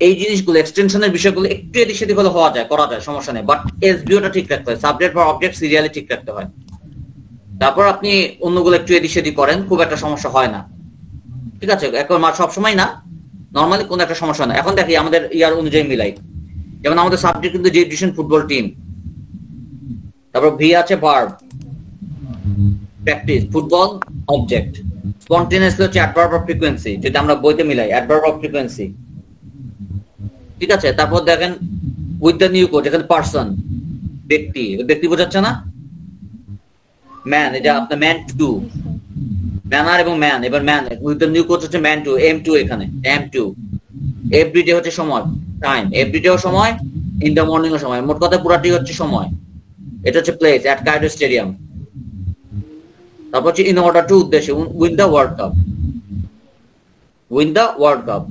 এই জিনিসগুলো, এক্সটেনশনের বিষয়গুলো একটু এদিক সেদিক হলে হওয়া যায়, করা যায়, সমস্যা নেই। বাট এসবিওটা ঠিক রাখতে হয়, সাবজেক্ট বা অবজেক্ট সিরিয়ালি ঠিক রাখতে হয়। তারপর আপনি অন্যগুলো একটু এদিক সেদিক করেন, খুব একটা সমস্যা হয় না, ঠিক আছে? এখন সবসময় না, নর্মালি কোনো একটা সমস্যা না। এখন দেখি আমাদের ইয়ার অনুযায়ী মিলাই। যেমন আমাদের সাবজেক্ট কিন্তু জেডিশন ফুটবল টিম, তারপর ভি আছে verb, practice, football object, spontaneously হচ্ছে অ্যাডভার্ব অফ ফ্রিকোয়েন্সি, যেটা আমরা বইতে মিলাই, অ্যাডভার্ব অফ ফ্রিকোয়েন্সি, ঠিক আছে? তারপর দেখেন উইথ দ্য নিউ কোচ, এখানে পারসন, ব্যক্তি, ব্যক্তি বোঝাচ্ছে না? ম্যান, এটা আপনার ম্যান টু ডু, ম্যানার এবং ম্যান। এবার man with the new coach হচ্ছে ম্যান টু, এম টু, এখানে এম টু। এভরিডে হচ্ছে সময়, টাইম, এভরিডেও সময়, ইন দ্য মর্নিং ও সময়। মোট কথা পুরাটি হচ্ছে সময়। এটা হচ্ছে প্লেস, অ্যাট কায়রো স্টেডিয়াম। তারপর হচ্ছে ইন অর্ডার টু, উদ্দেশ্যে, win the world cup, win the world cup,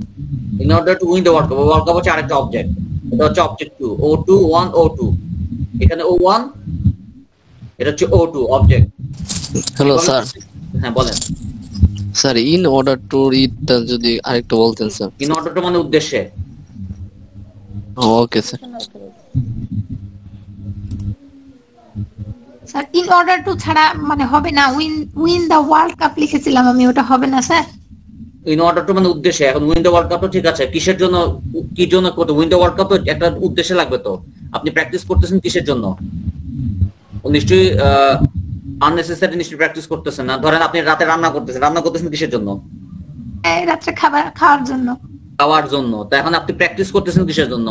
in order to win the world cup. World cup হচ্ছে আরেকটা অবজেক্ট, এটা হচ্ছে অবজেক্ট টু, ও টু, ওয়ান, ও টু, এখানে ও ওয়ান, এটা হচ্ছে ও টু, অবজেক্ট। Hello sir. হ্যাঁ বলেন স্যার, ইন অর্ডার টু রিডটা যদি আরেকটু বলতেন স্যার। ইন অর্ডার টু মানে উদ্দেশ্যে। Okay sir. Sir in order two ছাড়া মানে হবে না, উইন দ্য ওয়ার্ল্ড কাপ লিখেছিলাম আমি, ওটা হবে না স্যার? ইন অর্ডার টু মানে উদ্দেশ্যে। এখন উইন দ্য ওয়ার্ল্ড কাপ তো ঠিক আছে, কিসের জন্য, কি জন্য করতে? উইন দ্য ওয়ার্ল্ড কাপ তো একটা উদ্দেশ্যে লাগবে। তো আপনি প্র্যাকটিস করতেছেন কিসের জন্য? নিশ্চয়ই আননেসেসারি নিশ্চয়ই প্র্যাকটিস করতেছেন না। ধরেন আপনি রাতে রান্না করতেছেন কিসের জন্য? রাত্রে খাওয়ার জন্য। খাওয়ার জন্য। তো এখন আপনি প্র্যাকটিস করতেছেন কিসের জন্য?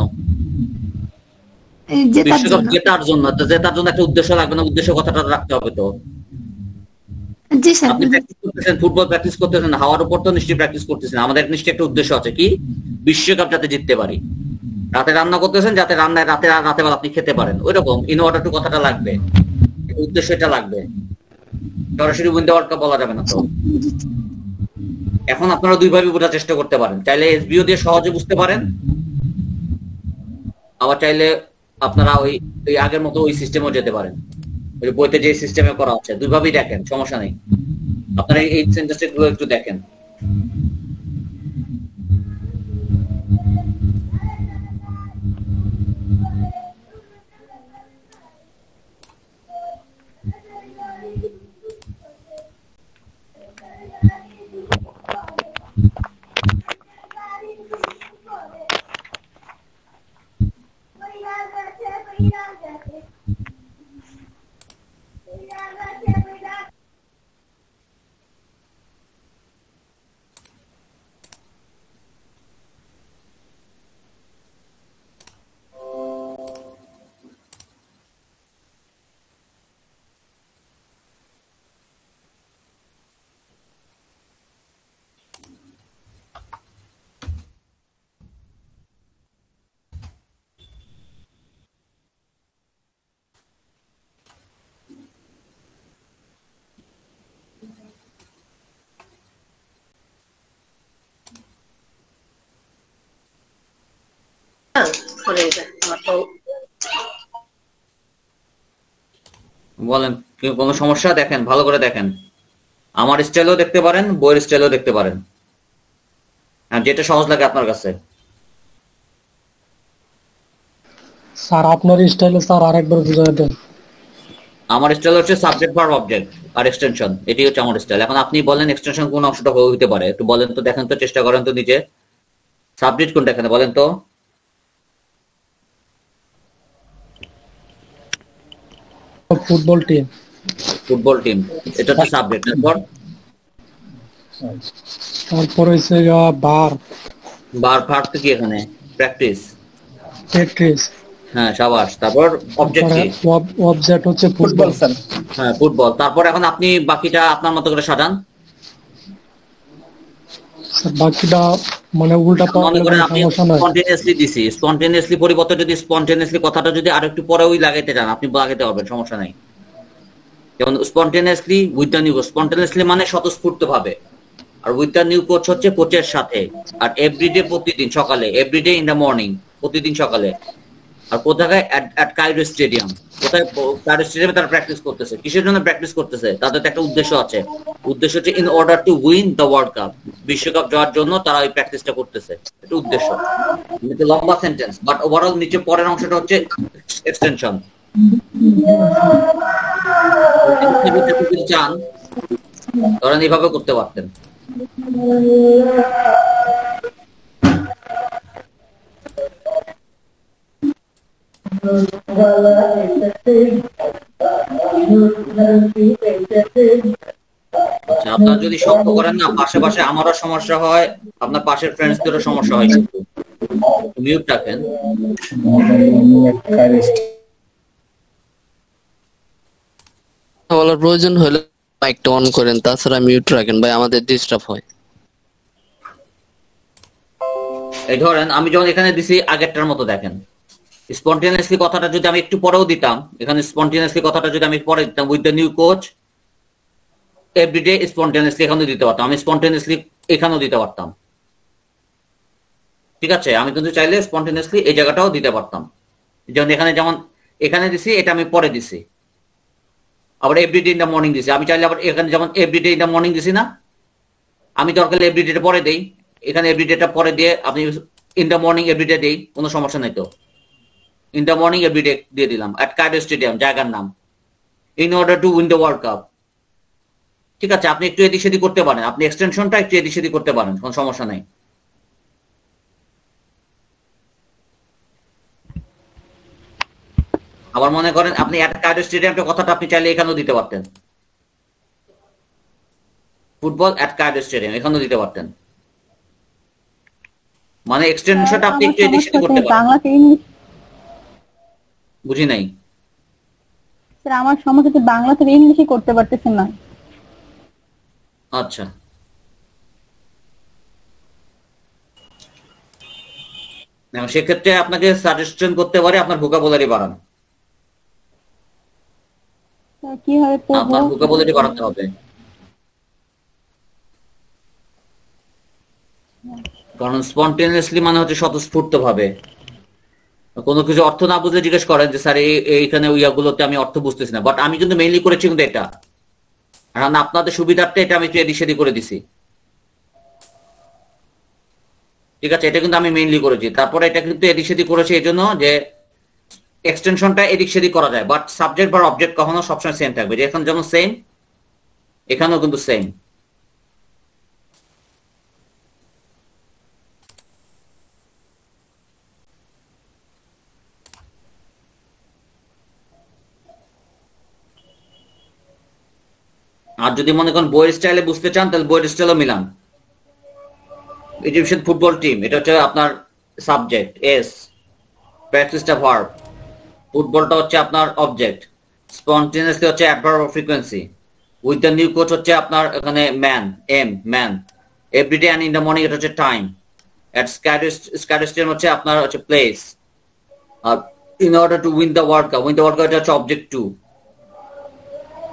বিশ্বকাপ জেতার জন্য। তো জেতার জন্য একটা উদ্দেশ্য লাগবে না? উদ্দেশ্য কথাটা রাখতে হবে। তো জি স্যার। আপনি প্র্যাকটিস করতেছেন, ফুটবল প্র্যাকটিস করতেছেন, হাওয়ার উপর তো নিশ্চয়ই প্র্যাকটিস করতেছেন। আমাদের নিশ্চয়ই একটা উদ্দেশ্য আছে, কি? বিশ্বকাপ যাতে জিততে পারি। রাতে রান্না করতেছেন যাতে রান্নায় রাতে বেলা আপনি খেতে পারেন, ওইরকম ইন অর্ডার টু কথাটা লাগবে, উদ্দেশ্য এটা লাগবে। সরাসরি উইন্ডো ওয়ার্ক বলা যাবে না। তো এখন আপনারা দুইভাবে বোঝার চেষ্টা করতে পারেন, চাইলে এসবিও দিয়ে সহজে বুঝতে পারেন, আবার চাইলে আপনারা ওই আগের মতো ওই সিস্টেমেও যেতে পারেন, ওই বইতে যে সিস্টেমে করা আছে। দুইভাবেই দেখেন, সমস্যা নেই। আপনারা এই সেন্টেন্স গুলো একটু দেখেন। বলেন কোনো সমস্যা? দেখেন, ভালো করে দেখেন, আমার স্টাইলও দেখতে পারেন, বইয়ের স্টাইলও দেখতে পারেন, আর যেটা সহজ লাগে আপনার কাছে। স্যার আপনার স্টাইলে স্যার আরেকবার বুঝিয়ে দেন। আমার স্টাইল হচ্ছে সাবজেক্ট ভার্ব অবজেক্ট আর এক্সটেনশন, এটি হচ্ছে আমার স্টাইল। এখন আপনি বলেন এক্সটেনশন কোন অংশটা হতে পারে, একটু বলেন তো, দেখেন তো, চেষ্টা করেন তো নিজে। সাবজেক্ট কোনটা এখানে বলেন তো? Football team. ফুটবল টিম, এটা হচ্ছে সাবজেক্ট। তারপর হচ্ছে ভার্ব কি এখানে? প্র্যাকটিস। প্র্যাকটিস। হ্যাঁ, সাবাস। তারপর অবজেক্ট কি? অবজেক্ট হচ্ছে ফুটবল স্যার। হ্যাঁ, ফুটবল। তারপর এখন আপনি বাকিটা আপনার মতো করে সাজান। স্যার বাকিটা মানে উল্টা মনে করেন আপনি স্পন্টেনিয়াসলি দিছি, স্পন্টেনিয়াসলি পরিবর্তে যদি স্পন্টেনিয়াসলি কথাটা যদি আরেকটু পরে ওই লাগাইতে চান, আপনি লাগাইতে পারবেন, সমস্যা নাই। যেমন spontaneously with the new coach, spontaneously মানে স্বতঃস্ফূর্ত ভাবে, আর উইথ দ্য নিউ কোচ হচ্ছে কোচের সাথে, আর এভরিডে প্রতিদিন সকালে, এভরিডে ইন দ্য মর্নিং, প্রতিদিন সকালে। আর কোথায়? At Cairo stadium. কোথায়? কায়রো স্টেডিয়ামে তারা প্র্যাকটিস করতেছে। কিসের জন্য প্র্যাকটিস করতেছে? তাদের তো একটা উদ্দেশ্য আছে। উদ্দেশ্য হচ্ছে in order to win the world cup, বিশ্বকাপ জয়ের জন্য তারা ওই প্র্যাকটিসটা করতেছে, এটা উদ্দেশ্য। এটা লম্বা সেন্টেন্স, বাট ওভারঅল নিচে পরের অংশটা হচ্ছে এক্সটেনশন। যদি চান ধরেন এইভাবে করতে পারতেন। আচ্ছা, আপনার যদি শব্দ করেন না পাশে পাশে, আমারও সমস্যা হয়, আপনার পাশের ফ্রেন্ডসদেরও সমস্যা হয়, কিন্তু মিউট রাখেন। বলার প্রয়োজন হলে মাইকটা অন করেন, তাছাড়া মিউট রাখেন ভাই, আমাদের ডিস্টার্ব হয়। এই ধরেন আমি যখন এখানে দিছি আগেরটার মতো দেখেন, স্পন্টেনিয়াসলি কথাটা যদি আমি একটু পরেও দিতাম, এখানে স্পন্টেনিয়াসলি কথাটা যদি আমি পরে দিতাম, with the new coach everyday, spontaneously এখানেও দিতে পারতাম, আমি স্পন্টেনিয়াসলি এখানেও দিতে পারতাম। ঠিক আছে, আমি কিন্তু চাইলে স্পন্টেনিয়াসলি এই জায়গাটাও দিতে পারতাম। যেমন এখানে দিছি, এটা আমি পরে দিছি। আবার এভরিডে ইন দ্য মর্নিং দিছি, আমি চাইলে আবার এখানে যেমন এভরিডে ইন দ্য মর্নিং দিছি না, আমি দরকার এভরিডেটা পরে দেই, এখানে এভরিডেটা পরে দিয়ে আপনি ইন দ্য মর্নিং এভরিডে দেই, কোনো সমস্যা নাই তো। ইন দ্য মর্নিং এভরিডে দিয়ে দিলাম, অ্যাট কায়রো স্টেডিয়াম, জায়গার নাম, in order to win the world cup. ঠিক আছে, আপনি একটু এদিক সেদিক করতে পারেন, আপনি এক্সটেনশনটা একটু এদিক সেদিক করতে পারেন, কোনো সমস্যা নাই। আবার মনে করেন আপনি অ্যাট কায়রো স্টেডিয়ামটা কথাটা আপনি চাইলে এখানেও দিতে পারতেন, ফুটবল অ্যাট কায়রো স্টেডিয়াম এখানেও দিতে পারতেন। মানে এক্সটেনশনটা আপনি একটু এদিক সেদিক করতে পারেন। বাংলাতে ইংলিশ বুঝি নাই স্যার, আমার সমস্যা বাংলা থেকে ইংলিশে করতে পারতেছেন না। আচ্ছা, এবং সেক্ষেত্রে আপনাকে সাজেশন করতে পারে আপনার ভোকাবুলারি বাড়ান, স্যার কিভাবে পড়বো? আপনার ভোকাবুলারি বাড়াতে হবে। কারণ স্পন্টেনিয়াসলি মানে হচ্ছে স্বতঃস্ফূর্ত ভাবে। কোনো কিছু অর্থ না বুঝলে জিজ্ঞেস করেন যে স্যার এইখানে ওইগুলোতে আমি অর্থ বুঝতেছি না, বাট আমি কিন্তু মেইনলি করেছি কিন্তু এটা, কারণ আপনাদের সুবিধার্থে এটা আমি এদিক সেদিক করে দিছি, ঠিক আছে? এটা কিন্তু আমি মেইনলি করেছি। তারপরে এটা কিন্তু এদিক সেদিক করেছি এই জন্য যে এক্সটেনশনটা এদিক সেদিক করা যায়, বাট সাবজেক্ট বা অবজেক্ট কখনো সবসময় সেম থাকবে। যে এখন যেমন সেম, এখানেও কিন্তু সেম। আর যদি মনে করেন বইয়ের স্টাইলে বুঝতে চান তাহলে বইয়ের স্টাইলও মিলান। ইজিপশিয়ান ফুটবল টিম, এটা হচ্ছে আপনার সাবজেক্ট এস, প্র্যাকটিসটা ভার্ব, ফুটবলটা হচ্ছে আপনার অবজেক্ট, স্পন্টেনিয়াসলি হচ্ছে adverb of frequency, with the new coach হচ্ছে আপনার এখানে man, M man, everyday and in the morning এটা হচ্ছে টাইম, এট স্ক্যারিস্টিয়াম হচ্ছে আপনার হচ্ছে প্লেস, আর in order to win the world cup, win the world cup এটা হচ্ছে object to,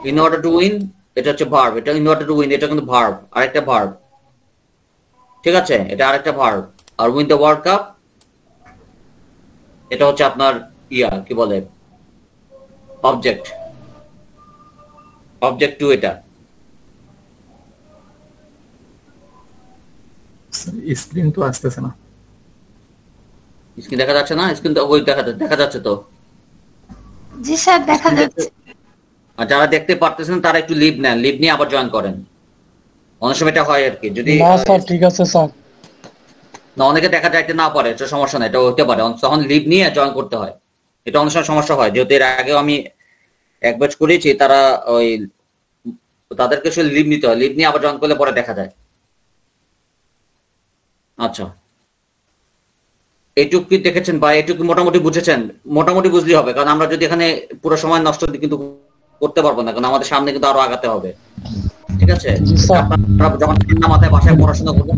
in order to win এটা হচ্ছে ভার্ব, এটা ইন অর্ডার টু উইন এটা কিন্তু ভার্ব, আরেকটা ভার্ব, ঠিক আছে? এটা আরেকটা ভার্ব। আর উইন দ্য ওয়ার্ল্ড কাপ এটা হচ্ছে আপনার কি বলে অবজেক্ট, অবজেক্ট টু এটা। স্ক্রিন তো আসতেছে না। স্ক্রিন দেখা যাচ্ছে না? স্ক্রিন তো ওই দেখা যাচ্ছে তো। জি স্যার দেখা যাচ্ছে। আর যারা দেখতে পারতেছেন তারা একটু লিভ নেন, লিভ নিয়ে আবার জয়েন করেন। অনেক সময় এটা হয় আর কি, যদি না স্যার ঠিক আছে স্যার। না অনেকে দেখা যাইতে না পারে, এটা সমস্যা না, এটা হতে পারে, তখন লিভ নিয়ে জয়েন করতে হয়। এটা অনেক সময় সমস্যা হয়, যেহেতু এর আগেও আমি এক ব্যাচ করেছি, তারা ওই তাদেরকে শুধু লিভ নিতে হয়, লিভ নিয়ে আবার জয়েন করলে পরে দেখা যায়। আচ্ছা, এইটুকু কি দেখেছেন বা এইটুকু মোটামুটি বুঝেছেন? মোটামুটি বুঝলেই হবে, কারণ আমরা যদি এখানে পুরো সময় নষ্ট কিন্তু করতে পারবো না, কারণ আমাদের সামনে কিন্তু আরো আগাতে হবে, ঠিক আছে? আপনারা যখন ঠান্ডা মাথায় বাসায় পড়াশোনা করবেন,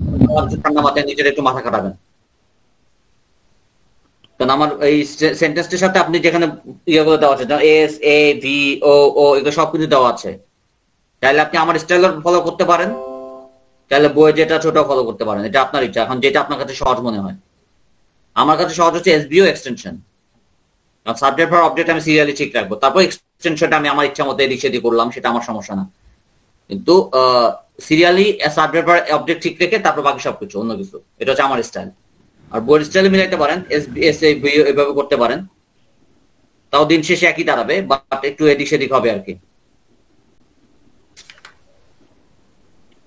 ঠান্ডা মাথায় নিজের একটু মাথা খাটাবেন, কারণ আমার এই সেন্টেন্সটির সাথে আপনি যেখানে ইয়েগুলো দেওয়া আছে, এস, এ, ভি, ও, এগুলো সবকিছু দেওয়া আছে, তাহলে আপনি আমার স্টাইল ফলো করতে পারেন, তাহলে বই যেটা ছোট ফলো করতে পারেন, এটা আপনার ইচ্ছা। এখন যেটা আপনার কাছে সহজ মনে হয়, আমার কাছে সহজ হচ্ছে এসবিও এক্সটেনশন। সাবজেক্ট ভার্ব অবজেক্ট আমি সিরিয়ালি ঠিক রাখবো, তারপর এক্সটেনশনটা আমি আমার ইচ্ছা মতো এদিক সেদিক করলাম, সেটা আমার সমস্যা না। কিন্তু সিরিয়ালি সাবজেক্ট ভার্ব অবজেক্ট ঠিক রেখে তারপর বাকি সবকিছু অন্য কিছু, এটা হচ্ছে আমার স্টাইল। আর বইয়ের স্টাইলে মিলাইতে পারেন, এভাবে করতে পারেন, তাও দিন শেষে একই দাঁড়াবে, বাট একটু এদিক সেদিক হবে আর কি।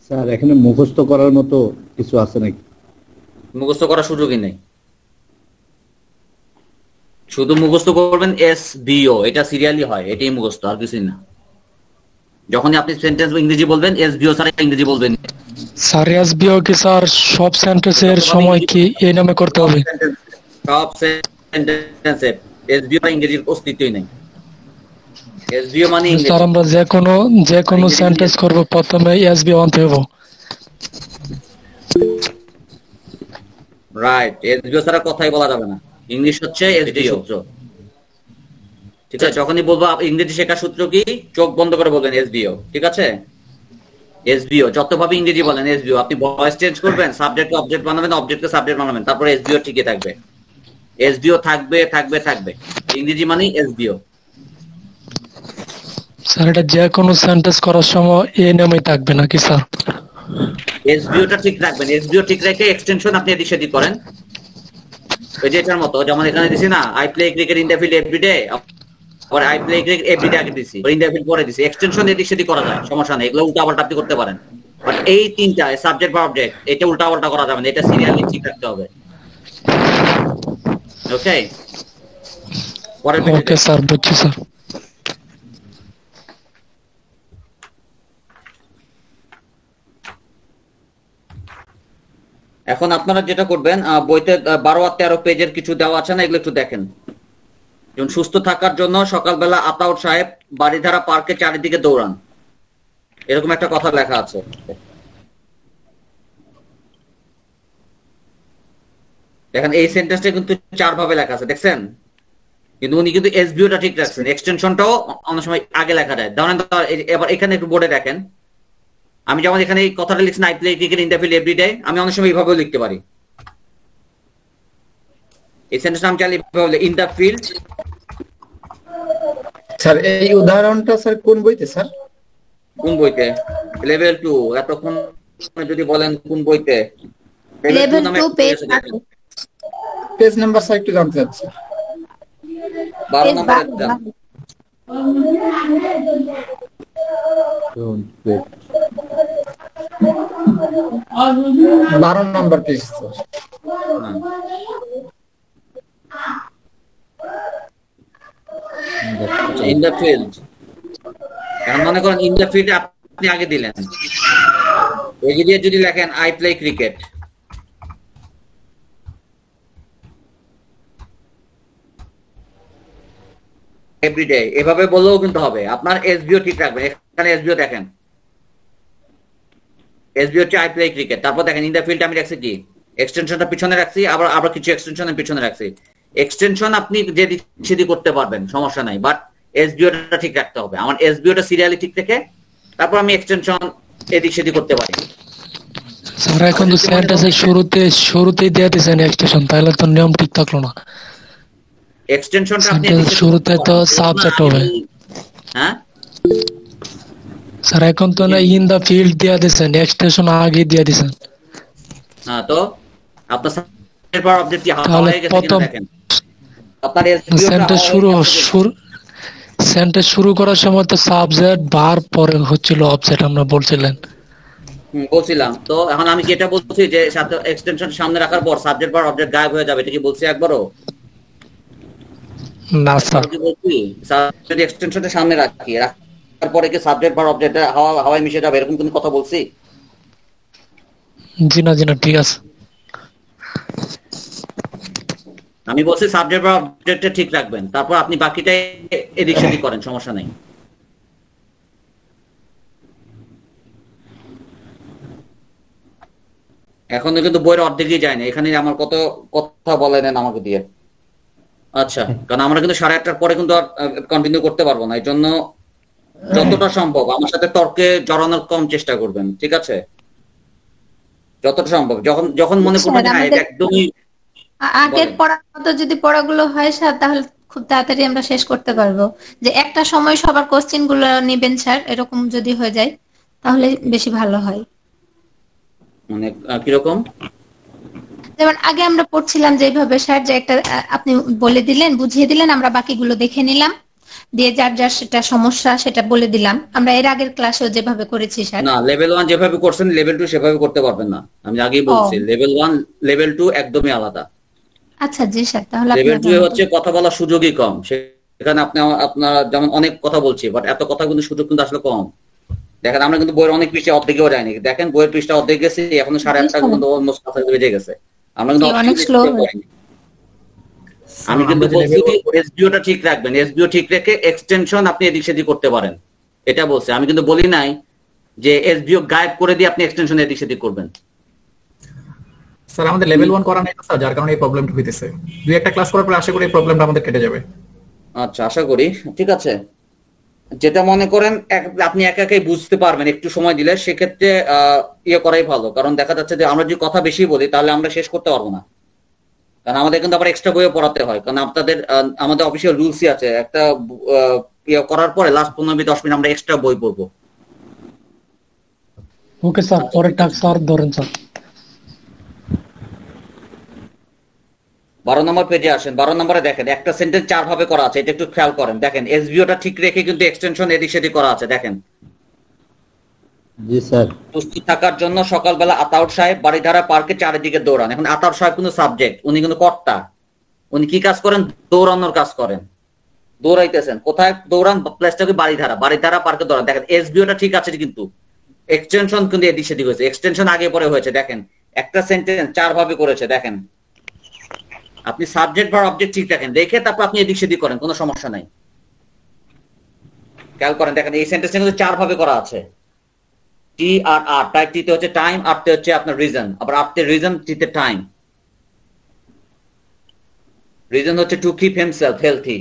স্যার এখানে মুখস্থ করার মতো কিছু আছে নাকি? মুখস্থ করার সুযোগই নেই, শুধু মুখস্থ করবেন এসবিও, এটা সিরিয়ালি হয়, এটাই মুখস্থ, আর কিছুই না। যখনই আপনি সেন্টেন্স ইংরেজি বলবেন, এসবিও ছাড়া ইংরেজি বলবেন। স্যার এসবিও কি স্যার সব সেন্টেন্সের সময় কি এই নামে করতে হবে? সব সেন্টেন্সে এসবিও আর ইংরেজির অস্তিত্বই নেই। এসবিও মানে স্যার আমরা যে কোনো সেন্টেন্স করব প্রথমে এসবিও আনতে হবে। রাইট, এসবিও ছাড়া কথাই বলা যাবে না, ইংলিশ হচ্ছে এসবিও। ঠিক আছে, যখনই বলবো ইংরেজি শেখার সূত্র কি, চোখ বন্ধ করে বলবেন এসবিও, ঠিক আছে? এসবিও যতভাবে ইংরেজি বলেন এসবিও, আপনি ভয়েস চেঞ্জ করবেন, সাবজেক্টকে অবজেক্ট বানাবেন, অবজেক্টকে সাবজেক্ট বানাবেন, তারপরে এসবিও ঠিকই থাকবে, এসবিও থাকবে থাকবে থাকবে, ইংরেজি মানে এসবিও। স্যার এটা যে কোনো সেন্টেন্স করার সময় এই নামেই থাকবে নাকি স্যার? এসবিওটা ঠিক রাখবেন, এসবিও ঠিক রেখে এক্সটেনশন আপনি এদিক সেদিক করেন, ওই যে এটার মতো, যেমন এখানে দিছি না, I play cricket in the field everyday, আবার আই প্লে ক্রিকেট এভরিডে আগে দিছি, ইন দ্য ফিল্ড পরে দিছি, এক্সটেনশন এদিক সেদিক করা যায়, সমস্যা নেই, এগুলো উল্টা পাল্টা আপনি করতে পারেন। বাট এই তিনটা সাবজেক্ট বা অবজেক্ট, এটা উল্টা পাল্টা করা যাবে না, এটা সিরিয়ালি ঠিক রাখতে হবে। ওকে, ওকে স্যার, বুঝছি স্যার। এখন আপনারা যেটা করবেন, বইতে 12 আর 13 পেজের কিছু দেওয়া আছে না, এগুলো একটু দেখেন। যেমন সুস্থ থাকার জন্য সকালবেলা আতাউর সাহেব বাড়িধারা পার্কে চারিদিকে দৌড়ান, এরকম একটা কথা লেখা আছে। দেখেন এই সেন্টেন্সটা কিন্তু 4 ভাবে লেখা আছে, দেখছেন? কিন্তু উনি কিন্তু এসবিওটা ঠিক রাখছেন, এক্সটেনশনটাও অনেক সময় আগে লেখা যায়। ধরেন এবার এখানে একটু বোর্ডে দেখেন, আমি যেমন এখানে এই কথাটা লিখছি, I play cricket in the field everyday, আমি অনেক সময় এইভাবেও লিখতে পারি। এই সেন্টেন্সটা আমি চাইলে এইভাবে ইন দ্য ফিল্ড। স্যার এই উদাহরণটা স্যার কোন বইতে স্যার? কোন বইতে? লেভেল 2। এতক্ষণ যদি বলেন কোন বইতে? Level 2 page page number sir একটু জানতে চাচ্ছি। 12 নম্বরের দাম। Don't wait. 12 number page sir. In the field, এখন মনে করেন ইন দ্য ফিল্ড আপনি আগে দিলেন, এই দিয়ে যদি লেখেন আই প্লে ক্রিকেট, এভরিডে, এভাবে বললেও কিন্তু হবে। আপনার এসবিও ঠিক রাখবেন। এখানে এসবিও দেখেন, এসবিও আই প্লে ক্রিকেট, তারপর দেখেন ইন দ্য ফিল্ড আমি রাখছি কি, এক্সটেনশনটা পিছনে রাখছি, আবার কিছু এক্সটেনশনের পিছনে রাখছি। এক্সটেনশন আপনি যে দিক সেদিক করতে পারবেন, সমস্যা নাই, বাট এসবিওটা ঠিক রাখতে হবে। আমার এসবিওটা সিরিয়ালি ঠিক রেখে তারপর আমি এক্সটেনশন এদিক সেদিক করতে পারি। স্যার এখন তো সেন্টেন্সের শুরুতেই দিয়ে দিয়েছেন এক্সটেনশন, তাহলে তো নিয়ম ঠিক থাকলো না। এক্সটেনশনটা আপনি সেন্টেন্সের শুরুতে তো সাবজেক্ট হবে। হ্যাঁ স্যার এখন তো না ইন দা ফিল্ড দিয়ে দিয়েছেন, এক্সটেনশন আগে দিয়ে দিয়েছেন। হ্যাঁ, তো আপনার সাবজেক্ট পাওয়ার অবজেক্ট কি হাওয়া হয়ে গেছে কিনা দেখেন। আপনার সেন্টেন্স শুরু করার সময় তো সাবজেক্ট বার পরে হচ্ছিল অবজেক্ট, আমরা বলছিলেন। বলছিলাম তো। এখন আমি যেটা বলছি যে এক্সটেনশন সামনে রাখার পর সাবজেক্ট বার অবজেক্ট গায়েব হয়ে যাবে, এটা কি বলছি একবারও? না স্যার, কি বলছি? যদি এক্সটেনশনটা সামনে রাখি, রাখার পরে কি সাবজেক্ট বার অবজেক্ট হাওয়ায় মিশে যাবে, এরকম কোনো কথা বলছি? জি না ঠিক আছে। আমি বলছি সাবজেক্ট বার অবজেক্টটা ঠিক রাখবেন, তারপর আপনি বাকিটা এদিক সেদিক করেন, সমস্যা নাই। এখন কিন্তু বইয়ের অর্ধেকই যায় না, এখানে আমার কত কথা বলে নেন আমাকে দিয়ে। আচ্ছা, কারণ আমরা কিন্তু 8:30টার পরে কিন্তু আর কন্টিনিউ করতে পারবো না, এই জন্য যতটা সম্ভব আমার সাথে তর্কে জড়ানোর কম চেষ্টা করবেন, ঠিক আছে? যতটা সম্ভব, যখন মনে করবেন হ্যাঁ এটা একদমই আগের পড়ার মতো যদি পড়াগুলো হয় স্যার, তাহলে খুব তাড়াতাড়ি আমরা শেষ করতে পারবো। যে একটা সময় সবার কোশ্চেন গুলো নেবেন স্যার, এরকম যদি হয়ে যায় তাহলে বেশি ভালো হয়। মানে কিরকম? যেমন আগে আমরা পড়ছিলাম যেভাবে স্যার, যে একটা আপনি বলে দিলেন, বুঝিয়ে দিলেন, আমরা বাকিগুলো দেখে নিলাম, দিয়ে যার যার সেটা সমস্যা সেটা বলে দিলাম। আমরা এর আগের ক্লাসেও যেভাবে করেছি স্যার। না, লেভেল 1 যেভাবে করছেন লেভেল 2 সেভাবে করতে পারবেন না, আমি আগেই বলছি। লেভেল 1 লেভেল 2 একদমই আলাদা। আচ্ছা জি স্যার, তাহলে লেভেল 2 হচ্ছে কথা বলার সুযোগই কম, সেখানে আপনারা যেমন অনেক কথা বলছি, বাট এত কথা কিন্তু সুযোগ কিন্তু আসলে কম। দেখেন আমরা কিন্তু বইয়ের অনেক পৃষ্ঠা অর্ধেকেও যায়নি, দেখেন বইয়ের পৃষ্ঠা অর্ধেক গেছে, এখনো 8:30 কিন্তু অলমোস্ট কাছাকাছি বেজে গেছে। আমরা কিন্তু অনেক স্লো। আমি কিন্তু বলছি এসবিওটা ঠিক রাখবেন, এসবিও ঠিক রেখে এক্সটেনশন আপনি এদিক সেদিক করতে পারেন, এটা বলছি। আমি কিন্তু বলি নাই যে এসবিও গায়েব করে দিয়ে আপনি এক্সটেনশন এদিক সেদিক করবেন। স্যার আমাদের লেভেল 1 করা নাই তো স্যার, যার কারণে এই প্রবলেমটা হইতেছে। দুই একটা ক্লাস করার পর আশা করি এই প্রবলেমটা আমাদের কেটে যাবে। আচ্ছা, আশা করি। ঠিক আছে, যেটা মনে করেন আপনি একা একাই বুঝতে পারবেন, একটু সময় দিলে সেক্ষেত্রে ইয়ে করাই ভালো। কারণ দেখা যাচ্ছে যে আমরা যদি কথা বেশি বলি তাহলে আমরা শেষ করতে পারবো না, কারণ আমাদের কিন্তু আবার এক্সট্রা বইও পড়াতে হয়। কারণ আমাদের অফিসিয়াল রুলসই আছে, একটা ইয়ে করার পরে লাস্ট 15-10 মিনিট আমরা এক্সট্রা বই পড়বো। ওকে স্যার, পরের টাস্ক স্যার ধরেন স্যার। 12 নম্বর পেজে আসেন। 12 নম্বরে দেখেন একটা সেন্টেন্স 4 ভাবে করা আছে, এটা একটু খেয়াল করেন। দেখেন এসবিওটা ঠিক রেখে কিন্তু এক্সটেনশন এদিক সেদিক করা আছে। দেখেন, জি স্যার। প্রস্তুত থাকার জন্য সকালবেলা আতাউর সাহেব বাড়িধারা পার্কে চারিদিকে দৌড়ান। এখন আতাউর সাহেব কিন্তু সাবজেক্ট, উনি কিন্তু কর্তা। উনি কি কাজ করেন? দৌড়ানোর কাজ করেন, দৌড়াইতেছেন। কোথায় দৌড়ান? প্লেসটা কি? বাড়িধারা পার্কে দৌড়ান। দেখেন এসবিওটা ঠিক আছে, কিন্তু এক্সটেনশন কিন্তু এদিক সেদিক হয়েছে, এক্সটেনশন আগে পরে হয়েছে। দেখেন একটা সেন্টেন্স 4 ভাবে করেছে। দেখেন আপনি সাবজেক্ট বা অবজেক্ট ঠিক রাখেন, দেখে তারপর আপনি এদিক সেদিক করেন, কোনো সমস্যা নাই। খেয়াল করেন, দেখেন এই সেন্টেন্সটা কিন্তু 4 ভাবে করা আছে। টি আর আর, টাইপ টিতে হচ্ছে টাইম, আরতে হচ্ছে আপনার রিজন, আবার আরতে রিজন, টিতে টাইম। রিজন হচ্ছে টু কিপ হিমসেলফ হেলথি।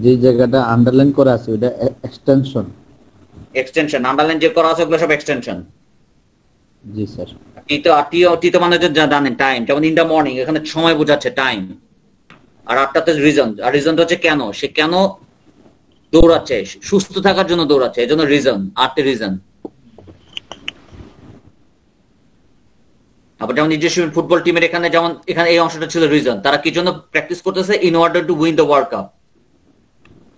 যে জায়গাটা আন্ডারলাইন করা আছে ওটা এক্সটেনশন। এক্সটেনশন আন্ডারলাইন যে করা আছে ওগুলো সব এক্সটেনশন। জি স্যার। টি তো মানে জানেন টাইম, যেমন ইন দা মর্নিং এখানে সময় বোঝাচ্ছে টাইম, আর আটটাতে রিজন, আর রিজনটা হচ্ছে কেন, সে কেন দৌড়াচ্ছে, সুস্থ থাকার জন্য দৌড়াচ্ছে, এই জন্য রিজন, আটটি রিজন। আবার যেমন নিজস্ব ফুটবল টিমের এখানে যেমন এখানে এই অংশটা ছিল রিজন, তারা কি জন্য প্র্যাকটিস করতেছে, in order to win the world cup,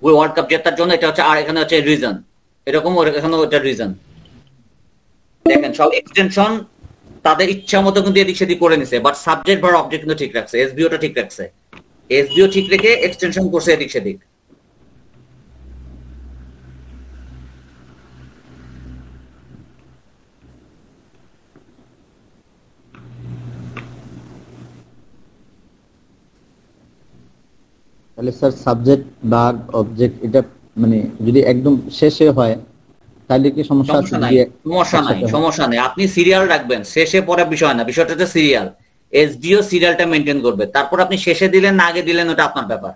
ওই ওয়ার্ল্ড কাপ জেতার জন্য, এটা হচ্ছে, আর এখানে হচ্ছে রিজন, এরকম এখানে ওটা রিজন। দেখেন সব এক্সটেনশন তাদের ইচ্ছা মতো কিন্তু এদিক সেদিক করে নিছে, বাট সাবজেক্ট ভার্ব অবজেক্ট কিন্তু ঠিক রাখছে, এসবিওটা ঠিক রাখছে, এসবিও ঠিক রেখে এক্সটেনশন করছে এদিক সেদিক। তাহলে স্যার সাবজেক্ট ভার্ব অবজেক্ট এটা মানে যদি একদম শেষে হয় তাহলে কি সমস্যা আছে? সমস্যা নাই, আপনি সিরিয়াল রাখবেন, শেষে পরে বিষয় না, বিষয়টা হচ্ছে সিরিয়াল। এসবিও সিরিয়ালটা মেনটেন করবে, তারপর আপনি শেষে দিলেন না আগে দিলেন ওটা আপনার ব্যাপার।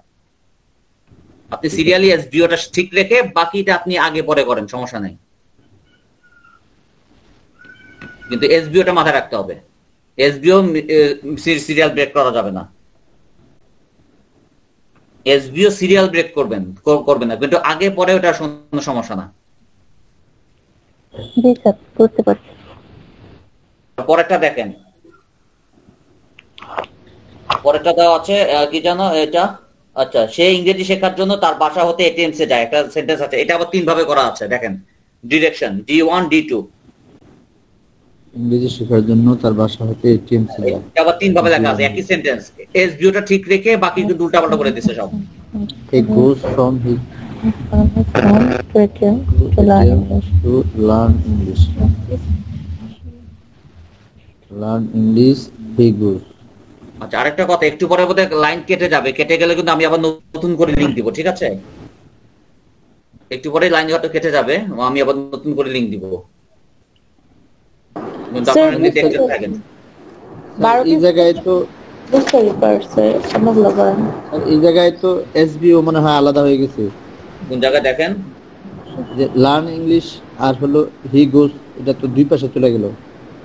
আপনি সিরিয়ালি এসবিওটা ঠিক রেখে বাকিটা আপনি আগে পরে করেন, সমস্যা নাই, কিন্তু এসবিওটা মাথায় রাখতে হবে। এসবিও সিরিয়াল ব্রেক করা যাবে না, এসবিও সিরিয়াল ব্রেক করবেন না, কিন্তু আগে পরে ওটা কোনো সমস্যা না। জি স্যার, বুঝতে পারছি। পরেরটা দেখেন, পরেরটা দেওয়া আছে কি জানো এটা, আচ্ছা, সে ইংরেজি শেখার জন্য তার বাসা হতে এটিএমস এ যায়, একটা সেন্টেন্স আছে, এটা আবার 3 ভাবে করা আছে, দেখেন ডিরেকশন D1 D2, ইংরেজি শেখার জন্য তার বাসা হতে এটিএমস এ যায়, এটা আবার 3 ভাবে লেখা আছে একই সেন্টেন্স, এসবিওটা ঠিক রেখে বাকি কিন্তু উল্টাপাল্টা করে দিছে সব। He goes from his to learn English. Learn English, he goes. আচ্ছা, আরেকটা কথা, একটু পরে বোধহয় লাইন কেটে যাবে, কেটে গেলে কিন্তু আমি আবার নতুন করে লিংক দিব, ঠিক আছে? একটু পরে লাইন হয়তো কেটে যাবে, আমি আবার নতুন করে লিংক দিব, কিন্তু আপনারা যদি দেখতে থাকেন। এই জায়গায় তো এই জায়গায় তো এসবিও মনে হয় আলাদা হয়ে গেছে। কোন জায়গায় দেখেন, যে লার্ন ইংলিশ আর হলো হি গোস, এটা তো দুই পাশে চলে গেল।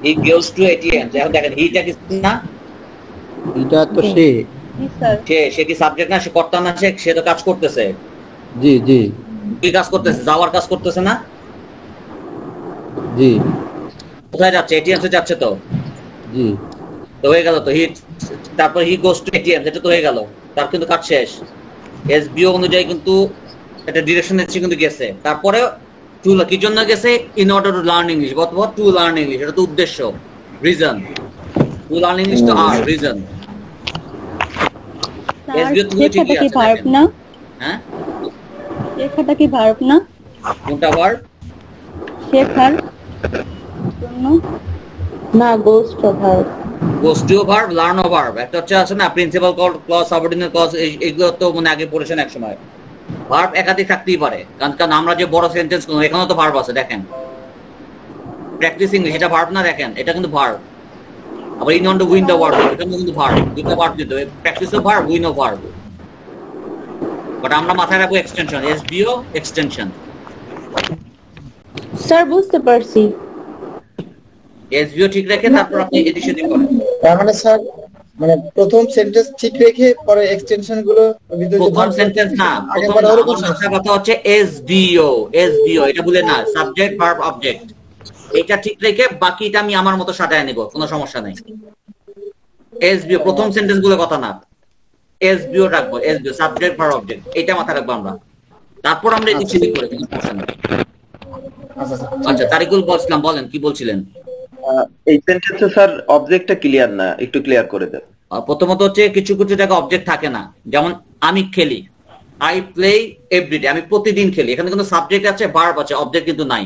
হি গোস টু এটিএম, এখন দেখেন হিটা কি না, এটা তো সে কি সাবজেক্ট না, সে কর্তা না, সে তো কাজ করতেছে। জি জি, কি কাজ করতেছে, যাওয়ার কাজ করতেছে না? জি। কোথায় যাচ্ছে? এটিএম এ যাচ্ছে তো। জি, তো হয়ে গেল তো, হি, তারপর হি গোস টু এটিএম, এটা তো হয়ে গেল, তার কিন্তু কাজ শেষ। এসবিও অনুযায়ী কিন্তু এটা ডিরেকশনে কিন্তু গেছে, তারপরে টু কি জন্য গেছে, in order to learn English, অথবা টু লার্ন ইংলিশ, এটা তো উদ্দেশ্য, রিজন, টু লার্ন ইংলিশ তো আর রিজন। এসবিও তুমি ঠিকই আছে, ভার্ব না? হ্যাঁ, শেখাটা কি ভার্ব না? কোনটা ভার্ব? শেখার জন্য না, goes to verb, goes to verb, learn ও ভার্ব, একটা হচ্ছে আছে না প্রিন্সিপাল ক্লজ, সাবঅর্ডিনেট ক্লজ, এগুলো তো মানে আগে পড়েছেন এক সময়। ভার্ব একাধিক থাকতেই পারে, কারণ আমরা যে বড় সেন্টেন্স করব এখানেও তো ভার্ব আছে, দেখেন প্র্যাকটিস ইংলিশ, এটা ভার্ব না, দেখেন এটা কিন্তু ভার্ব। আবার in order to win the world, এটা কিন্তু ভার্ব, দুটো ভার্ব দিতে হবে, প্র্যাকটিস ও ভার্ব, উইন ও ভার্ব। বাট আমরা মাথায় রাখবো এক্সটেনশন, এসবিও এক্সটেনশন। স্যার বুঝতে পারছি। এসবিও ঠিক রেখে তারপর আপনি এদিক সেদিক করেন। তার মানে স্যার, মানে প্রথম সেন্টেন্স ঠিক রেখে পরে এক্সটেনশন গুলো, প্রথম সেন্টেন্স না, কথা হচ্ছে এসবিও, এসবিও এটা বলে না, সাবজেক্ট ভার্ব অবজেক্ট, এটা ঠিক রেখে বাকিটা আমি আমার মতো সাজায় নিব, কোনো সমস্যা নাই। এসবিও প্রথম সেন্টেন্স গুলো কথা না, এসবিও রাখবো, এসবিও সাবজেক্ট ভার্ব অবজেক্ট, এটা মাথায় রাখবো আমরা, তারপর আমরা এদিক সেদিক করে, কোনো সমস্যা নেই। আচ্ছা, তারিকুল বলছিলাম, বলেন কি বলছিলেন? এই সেন্টেন্সে স্যার অবজেক্টটা ক্লিয়ার না, একটু ক্লিয়ার করে দেন। প্রথমত হচ্ছে কিছু কিছু জায়গায় অবজেক্ট থাকে না, যেমন আমি খেলি, আই প্লে এভরিডে, আমি প্রতিদিন খেলি, এখানে কিন্তু সাবজেক্ট আছে, ভার্ব আছে, অবজেক্ট কিন্তু নাই।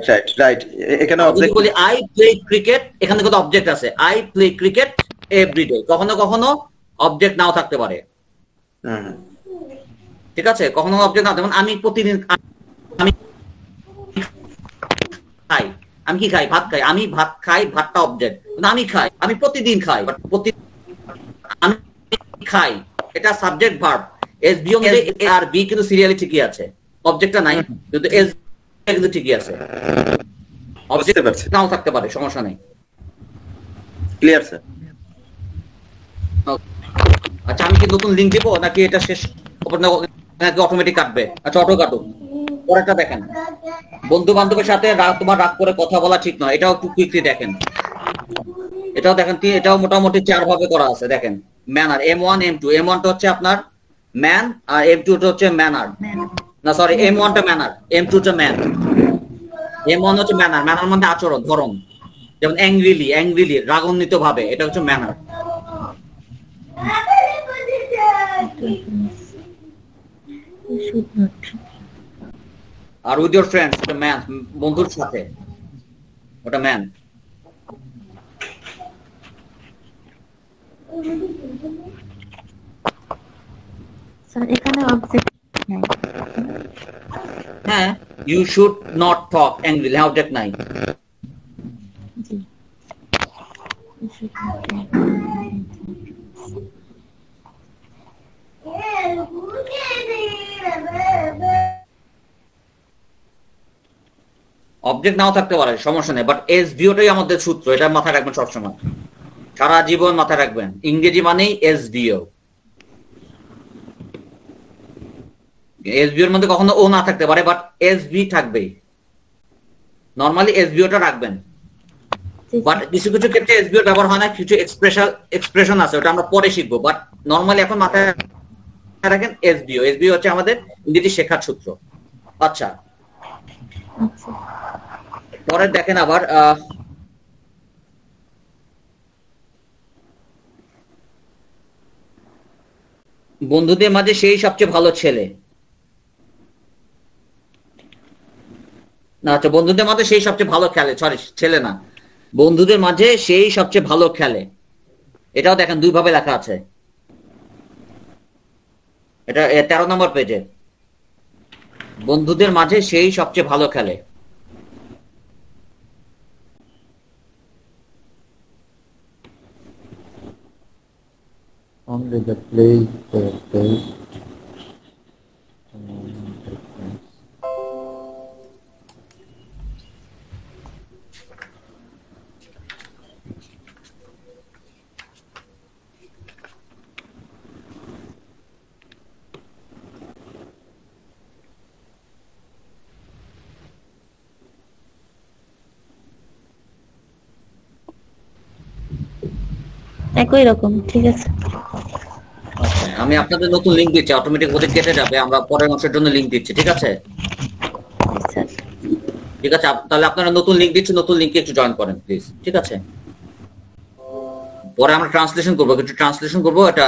রাইট রাইট, এখানে অবজেক্ট বলি আই প্লে ক্রিকেট, এখানে কিন্তু অবজেক্ট আছে, আই প্লে ক্রিকেট এভরিডে। কখনো কখনো অবজেক্ট নাও থাকতে পারে। ঠিক আছে, কখনো অবজেক্ট না, যেমন আমি প্রতিদিন আমি খাই, আমি কি খাই? ভাত খাই। আমি ভাত খাই, ভাতটা অবজেক্ট। আমি খাই, আমি প্রতিদিন খাই, আমি খাই, এটা সাবজেক্ট ভার্ব। এস বি আর বি কিন্তু সিরিয়ালি ঠিকই আছে, অবজেক্টটা নাই, কিন্তু এস কিন্তু ঠিকই আছে। অবজেক্ট নাও থাকতে পারে, সমস্যা নেই। Clear sir? আচ্ছা, আমি কি নতুন লিঙ্ক দিব নাকি এটা শেষ নাকি অটোমেটিক কাটবে? আচ্ছা, অটো কাটুক। পরেরটা দেখেন, বন্ধু বান্ধবের সাথে তোমার রাগ করে কথা বলা ঠিক নয়, এটাও একটু কুইকলি দেখেন। এটাও দেখেন, এটাও মোটামুটি 4 ভাবে করা আছে। দেখেন, ম্যানার, M1 M2। M1 টা হচ্ছে আপনার ম্যান, আর M2 টা হচ্ছে ম্যানার, না সরি, M1 টা ম্যানার, M2 টা ম্যান। M1 হচ্ছে ম্যানার, ম্যানার মানে আচরণ, ধরন, যেমন অ্যাংরিলি রাগান্বিত ভাবে, এটা হচ্ছে ম্যানার। আর উইথ ইউর ফ্রেন্ডস, ওটা ম্যান, বন্ধুর সাথে, ওটা ম্যান। স্যার এখানে অবজেক্ট নাই। হ্যাঁ, you should not talk angrily, হ্যাঁ অবজেক্ট নাই। জি, অবজেক্ট নাও থাকতে পারে, সমস্যা নেই, বাট এস ভিওটাই আমাদের সূত্র, এটা মাথায় রাখবেন সবসময়, সারা জীবন মাথায় রাখবেন। ইংরেজি মানেই এস ভিও। এস ভিওর মধ্যে কখনো ও না থাকতে পারে, বাট এস ভি থাকবেই। নরমালি এস ভিওটা রাখবেন, বাট কিছু কিছু ক্ষেত্রে এস ভিওর ব্যবহার হয় না, কিছু এক্সপ্রেশন আছে, ওটা আমরা পরে শিখবো। বাট নরমালি এখন মাথায় রাখেন এস ভিও। এস ভিও হচ্ছে আমাদের ইংরেজি শেখার সূত্র। আচ্ছা, পরে দেখেন আবার বন্ধুদের মাঝে সেই সবচেয়ে ভালো ছেলে। না, আচ্ছা, বন্ধুদের মাঝে সেই সবচেয়ে ভালো খেলে, সরি ছেলে না, বন্ধুদের মাঝে সেই সবচেয়ে ভালো খেলে। এটাও দেখেন 2 ভাবে লেখা আছে, এটা 13 নম্বর পেজে। বন্ধুদের মাঝে সেই সবচেয়ে ভালো খেলে। Only the plays the best. একই রকম, ঠিক আছে। আমি আপনাদের নতুন লিংক দিচ্ছি, অটোমেটিক ওদের কেটে যাবে, আমরা পরের মাসের জন্য লিংক দিচ্ছি, ঠিক আছে? ঠিক আছে, তাহলে আপনারা নতুন লিংক দিচ্ছি, নতুন লিংকে একটু জয়েন করেন প্লিজ, ঠিক আছে? পরে আমরা ট্রান্সলেশন করবো, একটু ট্রান্সলেশন করবো, এটা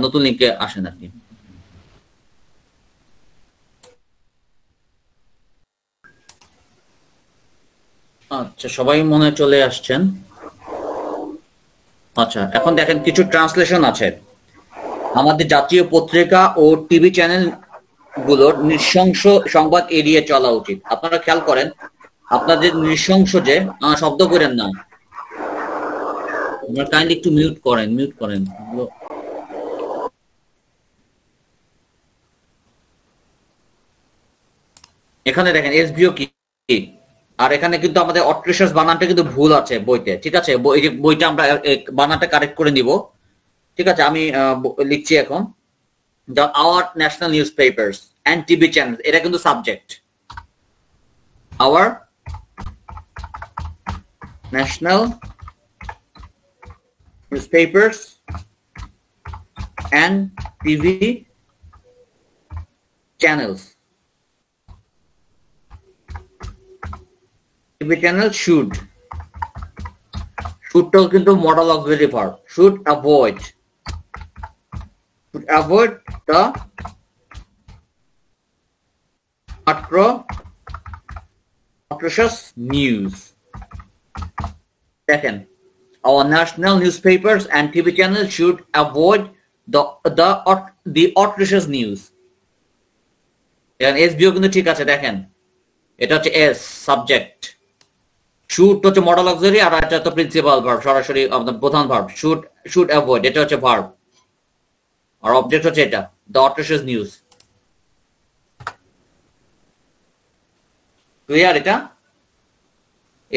নতুন লিংকে আসেন আর কি। আচ্ছা, সবাই মনে চলে আসছেন। আচ্ছা, এখন দেখেন কিছু ট্রান্সলেশন আছে। আমাদের জাতীয় পত্রিকা ও টিভি চ্যানেল গুলোর নৃশংস সংবাদ এড়িয়ে চলা উচিত। আপনারা খেয়াল করেন, আপনাদের নৃশংস যে শব্দ করেন না, কাইন্ডলি একটু মিউট করেন। এখানে দেখেন এসবিও কি, আর এখানে কিন্তু আমাদের অট্রিশাস বানানটা কিন্তু ভুল আছে বইতে, ঠিক আছে? বইটা আমরা বানানটা কারেক্ট করে নিব, ঠিক আছে? আমি লিখছি এখন, our national newspapers and TV channels, এটা কিন্তু subject. our national newspapers and TV channels. TV channel should কিন্তু modal auxiliary verb, should avoid the atrocious news. Second, our national newspapers and TV channels should avoid the outrageous news। এসবিও কিন্তু ঠিক আছে, দেখেন এটা হচ্ছে S subject, shoot হচ্ছে modal auxiliary, আর এটা তো প্রিন্সিপাল ভার্ব, সরাসরি আপনার প্রধান ভার্ব। শুড অ্যাভয়েড এটা হচ্ছে ভার্ব, আর অবজেক্ট হচ্ছে এটা দ্য outrageous নিউজ। ক্লিয়ার? এটা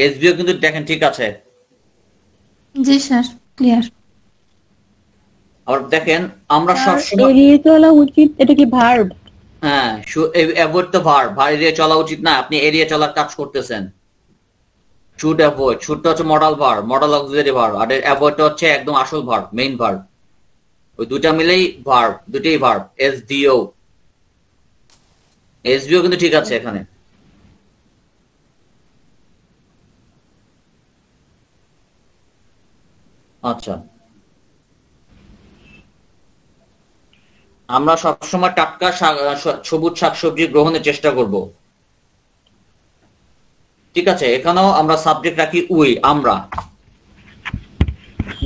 এসবিও কিন্তু দেখেন ঠিক আছে। জি স্যার, ক্লিয়ার। আর দেখেন আমরা সবসময় এড়িয়ে চলা উচিত, এটা কি ভার্ব? হ্যাঁ, অ্যাভয়েড তো ভার্ব, এড়িয়ে চলা উচিত না, আপনি এড়িয়ে চলার কাজ করতেছেন। শুড অ্যাভয়েড, শুডটা হচ্ছে modal verb, modal auxiliary verb, আর অ্যাভয়েডটা হচ্ছে একদম আসল ভার্ব, মেইন ভার্ব। ওই দুটা মিলেই ভার্ব, দুটেই ভার্ব। এসডিও, এসবিও কিন্তু ঠিক আছে এখানে। আচ্ছা, আমরা সবসময় টাটকা সবুজ শাকসবজি গ্রহণের চেষ্টা করব, ঠিক আছে। এখানেও আমরা সাবজেক্ট রাখি উই, আমরা।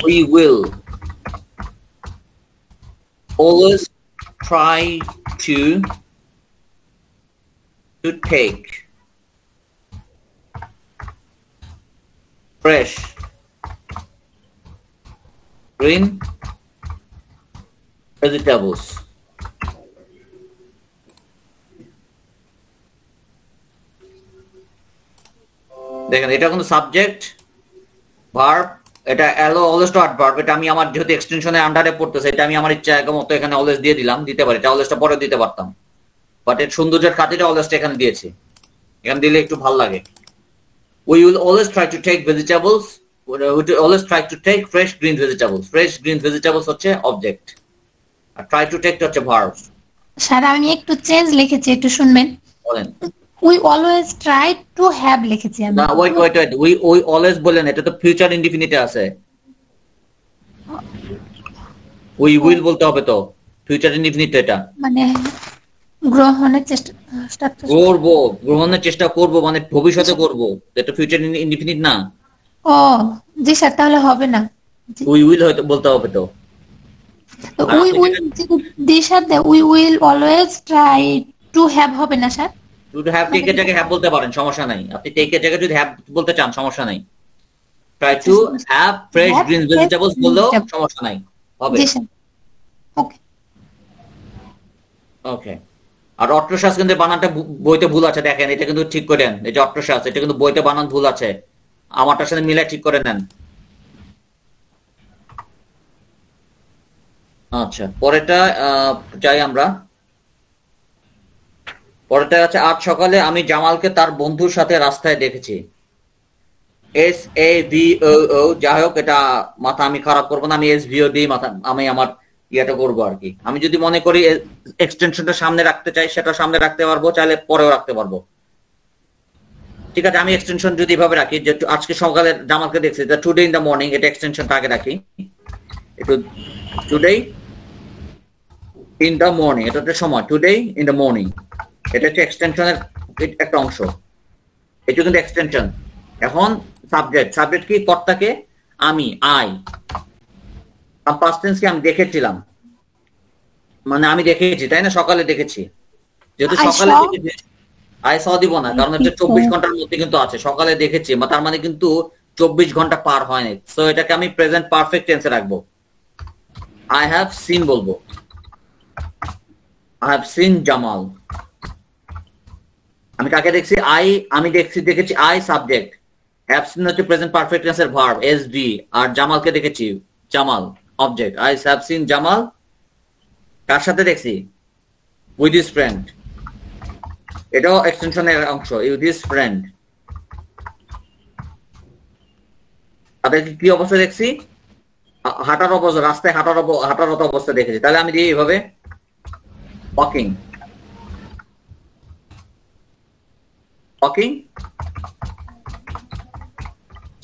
We will always try to take fresh green vegetables। দেখেন এটা কিন্তু সাবজেক্ট ভার্ব, এটা অলওয়েজ টু ভার্ব। এটা আমি আমার যেহেতু এক্সটেনশনের আন্ডারে পড়তেছে, এটা আমি আমার ইচ্ছা মতো এখানে অলওয়েজ দিয়ে দিলাম, দিতে পারি। এটা অলওয়েজটা পরে দিতে পারতাম, বাট এর সৌন্দর্যের খাতিরে অলওয়েজটা এখানে দিয়েছি। এখানে দিলে একটু ভালো লাগে। We will always try to take vegetables, we will always try to take fresh green vegetables। fresh green vegetables হচ্ছে অবজেক্ট, আর try to take হচ্ছে ভার্ব। স্যার আমি একটু চেঞ্জ লিখেছি, একটু শুনবেন। বলেন। We always try to have লিখেছি আমি। না, ওয়েট we always বলেন, এটা তো ফিউচার ইনডিফিনিটে আছে। we will বলতে হবে তো, ফিউচার ইনডিফিনিট এটা। মানে গ্রহণের চেষ্টা করব, গ্রহণের চেষ্টা করব মানে ভবিষ্যতে করব, এটা ফিউচার ইনডিফিনিট না। ও জি স্যার, তাহলে হবে না। we will হয়তো বলতে হবে তো। we will Disha they we will always try to have হবে না স্যার? টু হ্যাভ টেক এর জায়গায় হ্যাভ বলতে পারেন, সমস্যা নাই। আপনি টেক এর জায়গায় যদি হ্যাভ বলতে চান সমস্যা নাই। Try to have fresh green vegetables বললেও সমস্যা নাই, হবে। জি স্যার, ওকে ওকে। আর অট্রোসাস কিন্তু বানানটা বইতে ভুল আছে, দেখেন এটা কিন্তু ঠিক করেন। এই যে অট্রোসাস, এটা কিন্তু বইতে বানান ভুল আছে, আমারটার সাথে মিলাই ঠিক করে নেন। আচ্ছা, পরেরটা যাই আমরা। পরেরটা আছে, আজ সকালে আমি জামালকে তার বন্ধুর সাথে রাস্তায় দেখেছি। SAVOO, যাই হোক, এটা মাথা আমি খারাপ করবো না, আমি SVOD মাথা আমি আমার ইয়েটা করবো আর কি। আমি যদি মনে করি এক্সটেনশনটা সামনে রাখতে চাই, সেটা সামনে রাখতে পারবো, চাইলে পরেও রাখতে পারবো, ঠিক আছে। আমি এক্সটেনশন যদি এভাবে রাখি যে আজকে সকালে জামালকে দেখছি, টুডে ইন দ্য মর্নিং, এটা এক্সটেনশনটা আগে রাখি একটু। টুডে ইন দ্য মর্নিং, এটা হচ্ছে সময়, টুডে ইন দ্য মর্নিং, এটা হচ্ছে এক্সটেনশনের একটা অংশ, এটা কিন্তু এক্সটেনশন। এখন সাবজেক্ট কি? কর্তাকে আমি, আই। পাস্ট টেন্স কি? আমি দেখেছিলাম, মানে আমি দেখেছি, তাই না? সকালে দেখেছি, যেহেতু সকালে দেখেছি, আই স দিব না, কারণ এটা 24 ঘন্টার মধ্যে কিন্তু আছে। সকালে দেখেছি তার মানে কিন্তু 24 ঘন্টা পার হয়নি, সো এটাকে আমি প্রেজেন্ট পারফেক্ট টেন্সে রাখবো। আই হ্যাভ সিন বলবো, আই হ্যাভ সিন জামাল। আমি কাকে দেখছি? আমি দেখেছি আই সাবজেক্ট, হ্যাভ সিন হচ্ছে প্রেজেন্ট পারফেক্ট টেন্সের ভার্ব SV, আর জামালকে দেখেছি Jamal object. I have seen Jamal কার সাথে দেখছি? উইথ হিজ ফ্রেন্ড, এটাও এক্সটেনশনের অংশ, উইথ হিজ ফ্রেন্ড। তাদেরকে কি অবস্থা দেখছি? হাঁটার অবস্থা, রাস্তায় হাঁটারত অবস্থা দেখেছি। তাহলে আমি দিই এইভাবে, ওয়াকিং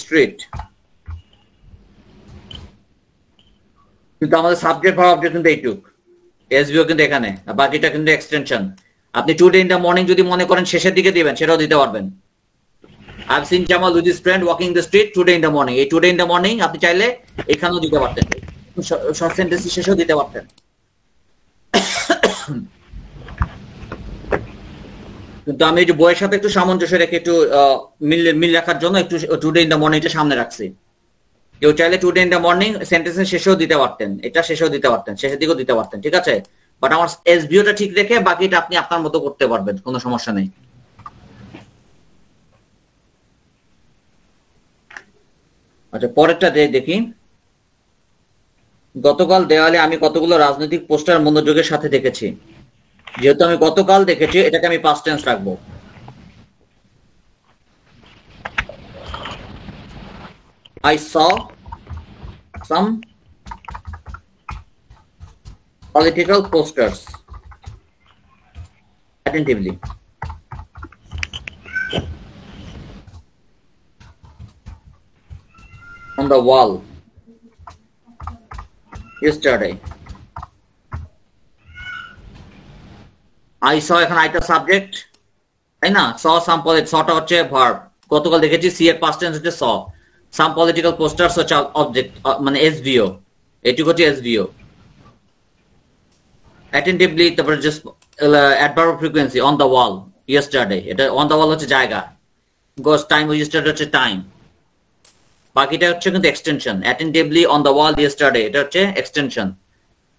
স্ট্রিট। কিন্তু আমাদের সাবজেক্ট ভার্ব অবজেক্ট কিন্তু এইটুক, এসভিও কিন্তু এখানে, বাকিটা কিন্তু এক্সটেনশন। আপনি টুডে ইন দ্য মর্নিং যদি মনে করেন শেষের দিকে দিবেন, সেটাও দিতে পারবেন। I've seen Jamal with his friend walking the street today in the morning। এই today in the morning আপনি চাইলে এখানেও দিতে পারতেন, শর্ট সেন্টেন্স শেষেও দিতে পারতেন। কিন্তু আমি এই যে বইয়ের সাথে একটু সামঞ্জস্য রেখে একটু মিল রাখার জন্য একটু টুডে ইন দ্য মর্নিংটা সামনে রাখছি। কেউ চাইলে টুডে ইন দ্য মর্নিং সেন্টেন্সের শেষেও দিতে পারতেন, এটা শেষেও দিতে পারতেন, শেষের দিকেও দিতে পারতেন, ঠিক আছে? বাট আমার এসভিওটা ঠিক রেখে বাকিটা আপনি আপনার মতো করতে পারবেন, কোনো সমস্যা নেই। আচ্ছা, পরেরটা দেখি। গতকাল দেওয়ালে আমি কতগুলো রাজনৈতিক পোস্টার মনোযোগের সাথে দেখেছি। যেহেতু আমি গতকাল দেখেছি, এটাকে আমি পাস্ট টেন্স রাখবো। I saw some political posters attentively on the wall yesterday. I saw এখানে আইটা সাবজেক্ট, তাই না? saw some সটা হচ্ছে ভার্ব। গতকাল দেখেছি, সি এর পাস্ট টেন্স হচ্ছে saw। some political posters হচ্ছে অবজেক্ট, মানে এসভিও, এটুকু হচ্ছে এসভিও। attentively তারপরে just adverb of frequency on the wall yesterday, এটা on the wall হচ্ছে জায়গা, goes time yesterday হচ্ছে টাইম, বাকিটা হচ্ছে কিন্তু extension. attentively on the wall yesterday এটা হচ্ছে এক্সটেনশন,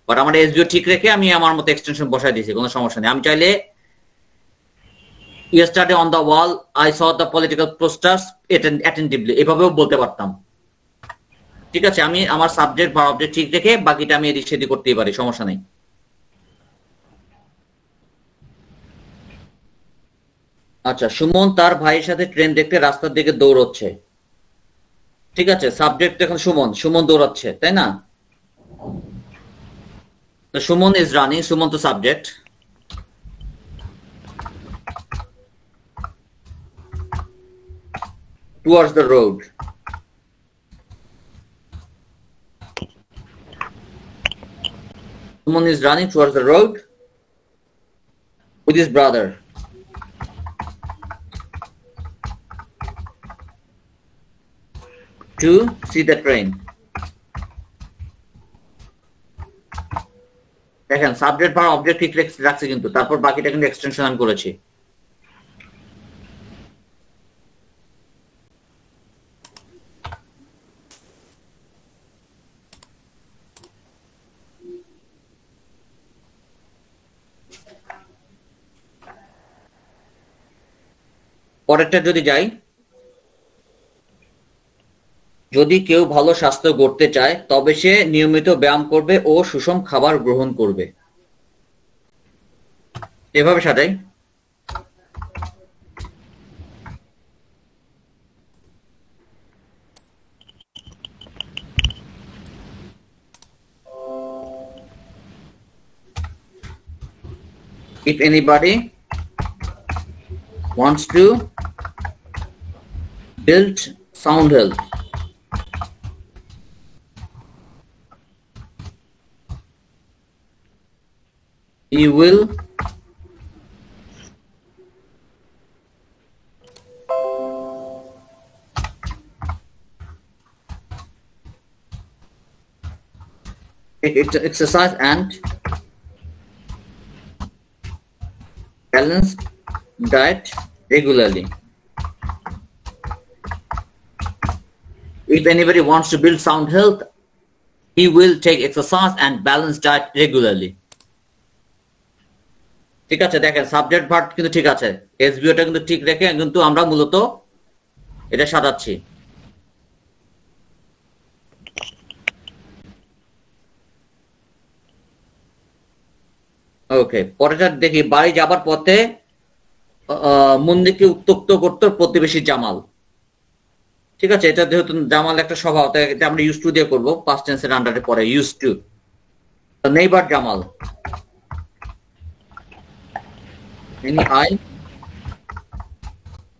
বাট আমার এসভিও ঠিক রেখে আমি আমার মতো এক্সটেনশন বসাই দিয়েছি, কোনো সমস্যা নেই। আমি চাইলে yesterday on the wall I saw the political posters attentively এভাবেও বলতে পারতাম, ঠিক আছে? আমি আমার সাবজেক্ট বা অবজেক্ট ঠিক রেখে বাকিটা আমি এদিক সেদিক করতেই পারি, সমস্যা নেই। আচ্ছা, সুমন তার ভাইয়ের সাথে ট্রেন দেখতে রাস্তার দিকে দৌড়চ্ছে, ঠিক আছে? সাবজেক্ট এখন সুমন দৌড়াচ্ছে, তাই না? সুমন ইজ রানিং, সুমন তো subject. towards the road, someone is running towards the road with his brother. To see the train. দেখেন সাবজেক্ট বা অবজেক্ট ঠিক রাখছি, কিন্তু তারপর বাকিটা কিন্তু এক্সটেনশন আমি করেছি। পরেরটা যদি যাই, যদি কেউ ভালো স্বাস্থ্য গড়তে চায় তবে সে নিয়মিত ব্যায়াম করবে ও সুষম খাবার গ্রহণ করবে, এভাবে সাজাই। If anybody wants to build sound health, he will exercise and balanced diet regularly. If anybody wants to build sound health, he will take exercise and balanced diet regularly. ঠিক আছে, দেখেন সাবজেক্ট ভার্ব কিন্তু ঠিক আছে, এসভিওটা কিন্তু ঠিক রেখে কিন্তু আমরা মূলত এটা সাজাচ্ছি। ওকে, পরেরটা দেখি। বাড়ি যাবার পথে মুন্নিকে উত্তক্ত করতো প্রতিবেশী জামাল, ঠিক আছে? এটা যেহেতু জামাল একটা স্বভাব, তাই এটা আমরা ইউজ টু দিয়ে করবো, পাস্ট টেন্সের আন্ডারে পরে use to. Neighbour Jamal,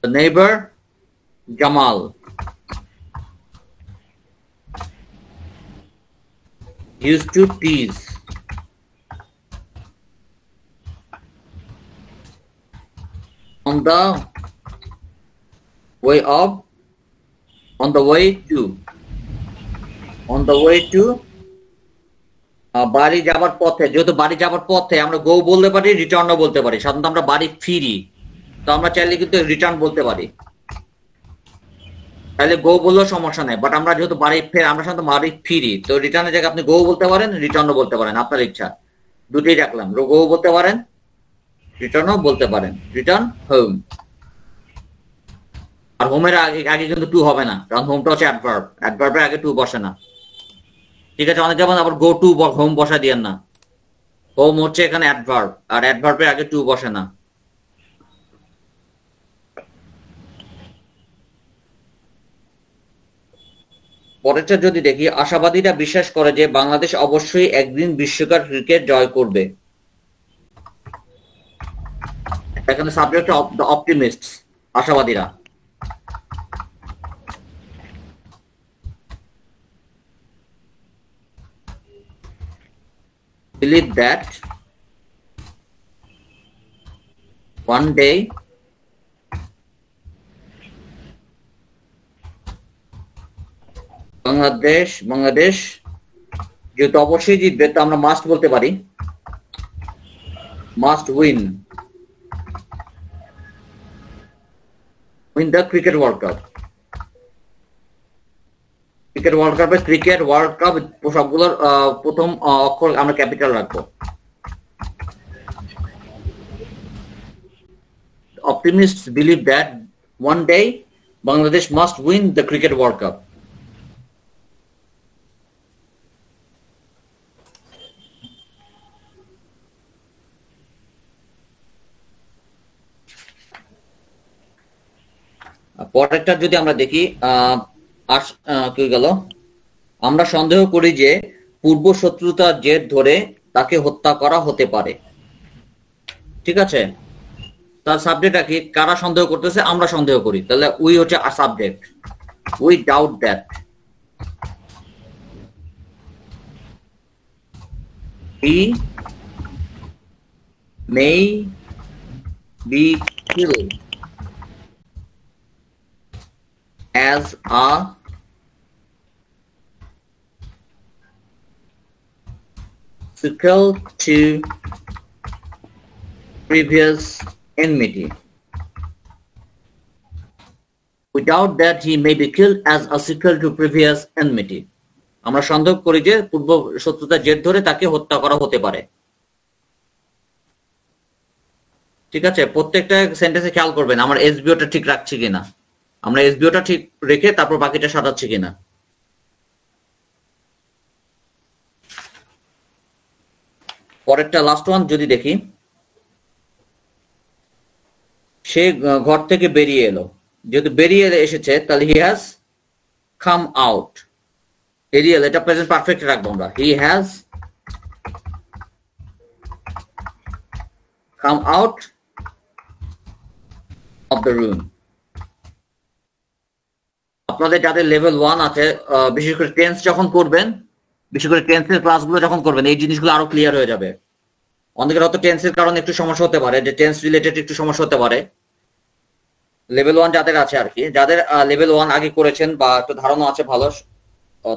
the neighbor Jamal used to tease on the way to বাড়ি যাবার পথে, যেহেতু বাড়ি যাবার পথে আমরা গো বলতে পারি, রিটার্নও বলতে পারি। সাধারণত আমরা বাড়ি ফিরি, তো আমরা চাইলে কিন্তু রিটার্ন বলতে পারি, তাহলে গো বললেও সমস্যা নেই। বাট আমরা যেহেতু বাড়ি ফের, আমরা সাধারণত বাড়ি ফিরি, তো রিটার্নের জায়গায় আপনি গো বলতে পারেন, রিটার্নও বলতে পারেন, আপনার ইচ্ছা। দুটোই রাখলাম, গো বলতে পারেন, রিটার্নও বলতে পারেন। Return home. আর হোমের আগে কিন্তু টু হবে না, কারণ হোমটা হচ্ছে অ্যাডভার্ব, অ্যাডভার্বের আগে টু বসে না। ঠিক আছে, অনেক যেমন আবার গো টু হোম বসা দিয়েন না। হোম হচ্ছে এখানে অ্যাডভার্ব, আর অ্যাডভার্বের আগে টু বসে না। পরেরটা যদি দেখি, আশাবাদীরা বিশ্বাস করে যে বাংলাদেশ অবশ্যই একদিন বিশ্বকাপ ক্রিকেট জয় করবে। এখানে সাবজেক্ট অপটিমিস্ট, আশাবাদীরা। Believe that one day Bangladesh যেহেতু অবশ্যই জিতবে, তো আমরা মাস্ট বলতে পারি, must win the cricket world cup. Cricket world কাপে ক্রিকেট ওয়ার্ল্ড কাপ সবগুলোর প্রথম অক্ষর আমরা ক্যাপিটাল রাখবো। Optimists believe that one day Bangladesh must win the cricket World Cup. পরেরটা যদি আমরা দেখি, কি গেল, আমরা সন্দেহ করি যে পূর্ব শত্রুতার জের ধরে তাকে হত্যা করা হতে পারে। ঠিক আছে, তার সাবজেক্টটা কি? কারা সন্দেহ করতেছে? আমরা সন্দেহ করি। তাহলে উই হচ্ছে subject, we doubt that. He may be killed as a sequel to previous enmity. We doubt that he may be killed as a sequel to previous enmity. আমরা সন্দেহ করি যে পূর্ব শত্রুতার জের ধরে তাকে হত্যা করা হতে পারে। ঠিক আছে, প্রত্যেকটা সেন্টেন্সে খেয়াল করবেন আমার এসবিওটা ঠিক রাখছি কিনা, আমরা এসবিওটা ঠিক রেখে তারপর বাকিটা সাজাচ্ছি কিনা। পরেরটা লাস্ট ওয়ান যদি দেখি, সে ঘর থেকে বেরিয়ে এলো। যেহেতু বেরিয়ে এসেছে, তাহলে হি হ্যাজ কাম আউট। বেরিয়ে এলো, এটা প্রেজেন্ট পারফেক্ট রাখবো আমরা। He has come out of the room. আপনাদের যাদের লেভেল 1 আছে, বিশেষ করে টেন্স যখন করবেন, বিশেষ করে টেন্সের ক্লাসগুলো যখন করবেন, এই জিনিসগুলো আরো ক্লিয়ার হয়ে যাবে। অনেকের হয়তো টেন্সের কারণে একটু সমস্যা হতে পারে, যে টেন্স রিলেটেড একটু সমস্যা হতে পারে। লেভেল 1 যাদের আছে আর কি, যাদের লেভেল 1 আগে করেছেন বা একটু ধারণা আছে ভালো,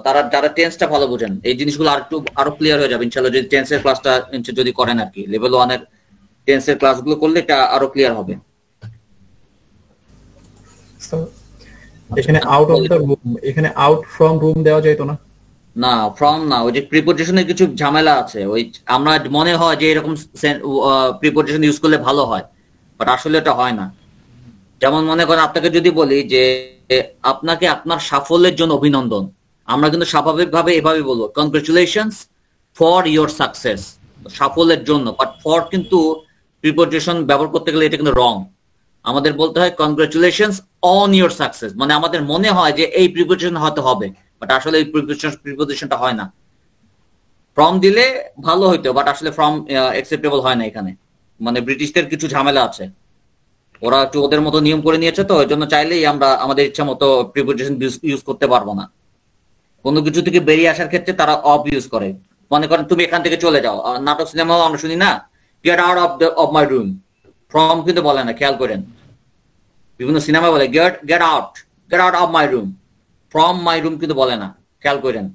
তারা যারা টেন্সটা ভালো বুঝেন, এই জিনিসগুলো আরো ক্লিয়ার হয়ে যাবে ইনশাআল্লাহ যদি টেন্সের ক্লাসটা যদি করেন আর কি। লেভেল 1 এর টেন্সের ক্লাসগুলো করলে এটা আরো ক্লিয়ার হবে। এখানে আউট অফ দ্য রুম, এখানে আউট ফ্রম রুম দেওয়া যেত না? না, ফ্রম না, ওই যে প্রিপোজিশনের কিছু ঝামেলা আছে। ওই আমরা মনে হয় যে এরকম প্রিপোজিশন ইউজ করলে ভালো হয়, বাট আসলে এটা হয় না। যেমন মনে করেন আপনাকে যদি বলি যে আপনাকে আপনার সাফল্যের জন্য অভিনন্দন, আমরা কিন্তু স্বাভাবিকভাবে এভাবে বলবো কনগ্রাচুলেশনস ফর ইয়োর সাকসেস, সাফল্যের জন্য। বাট ফর কিন্তু প্রিপোজিশন ব্যবহার করতে গেলে এটা কিন্তু রং। আমাদের বলতে হয় কনগ্রাচুলেশনস অন ইয়োর সাকসেস, মানে আমাদের মনে হয় যে এই প্রিপোজিশন হয়তো হবে, বাট আসলে এই প্রিপোজিশনটা হয় না। ফ্রম দিলে ভালো হইতো, বাট আসলে ফ্রম অ্যাকসেপ্টেবল হয় না এখানে। মানে ব্রিটিশদের কিছু ঝামেলা আছে, ওরা একটু ওদের মতো নিয়ম করে নিয়েছে, তো ওই জন্য চাইলেই আমরা আমাদের ইচ্ছা মতো প্রিপোজিশন ইউজ করতে পারবো না। কোনো কিছু থেকে বেরিয়ে আসার ক্ষেত্রে তারা অফ ইউজ করে। মনে করেন তুমি এখান থেকে চলে যাও, নাটক সিনেমাও আমরা শুনি না, get out of my room. From কিন্তু বলে না, খেয়াল করেন। বিভিন্ন সিনেমা বলে get out of my room, from my room কিন্তু বলে না, খেয়াল করেন।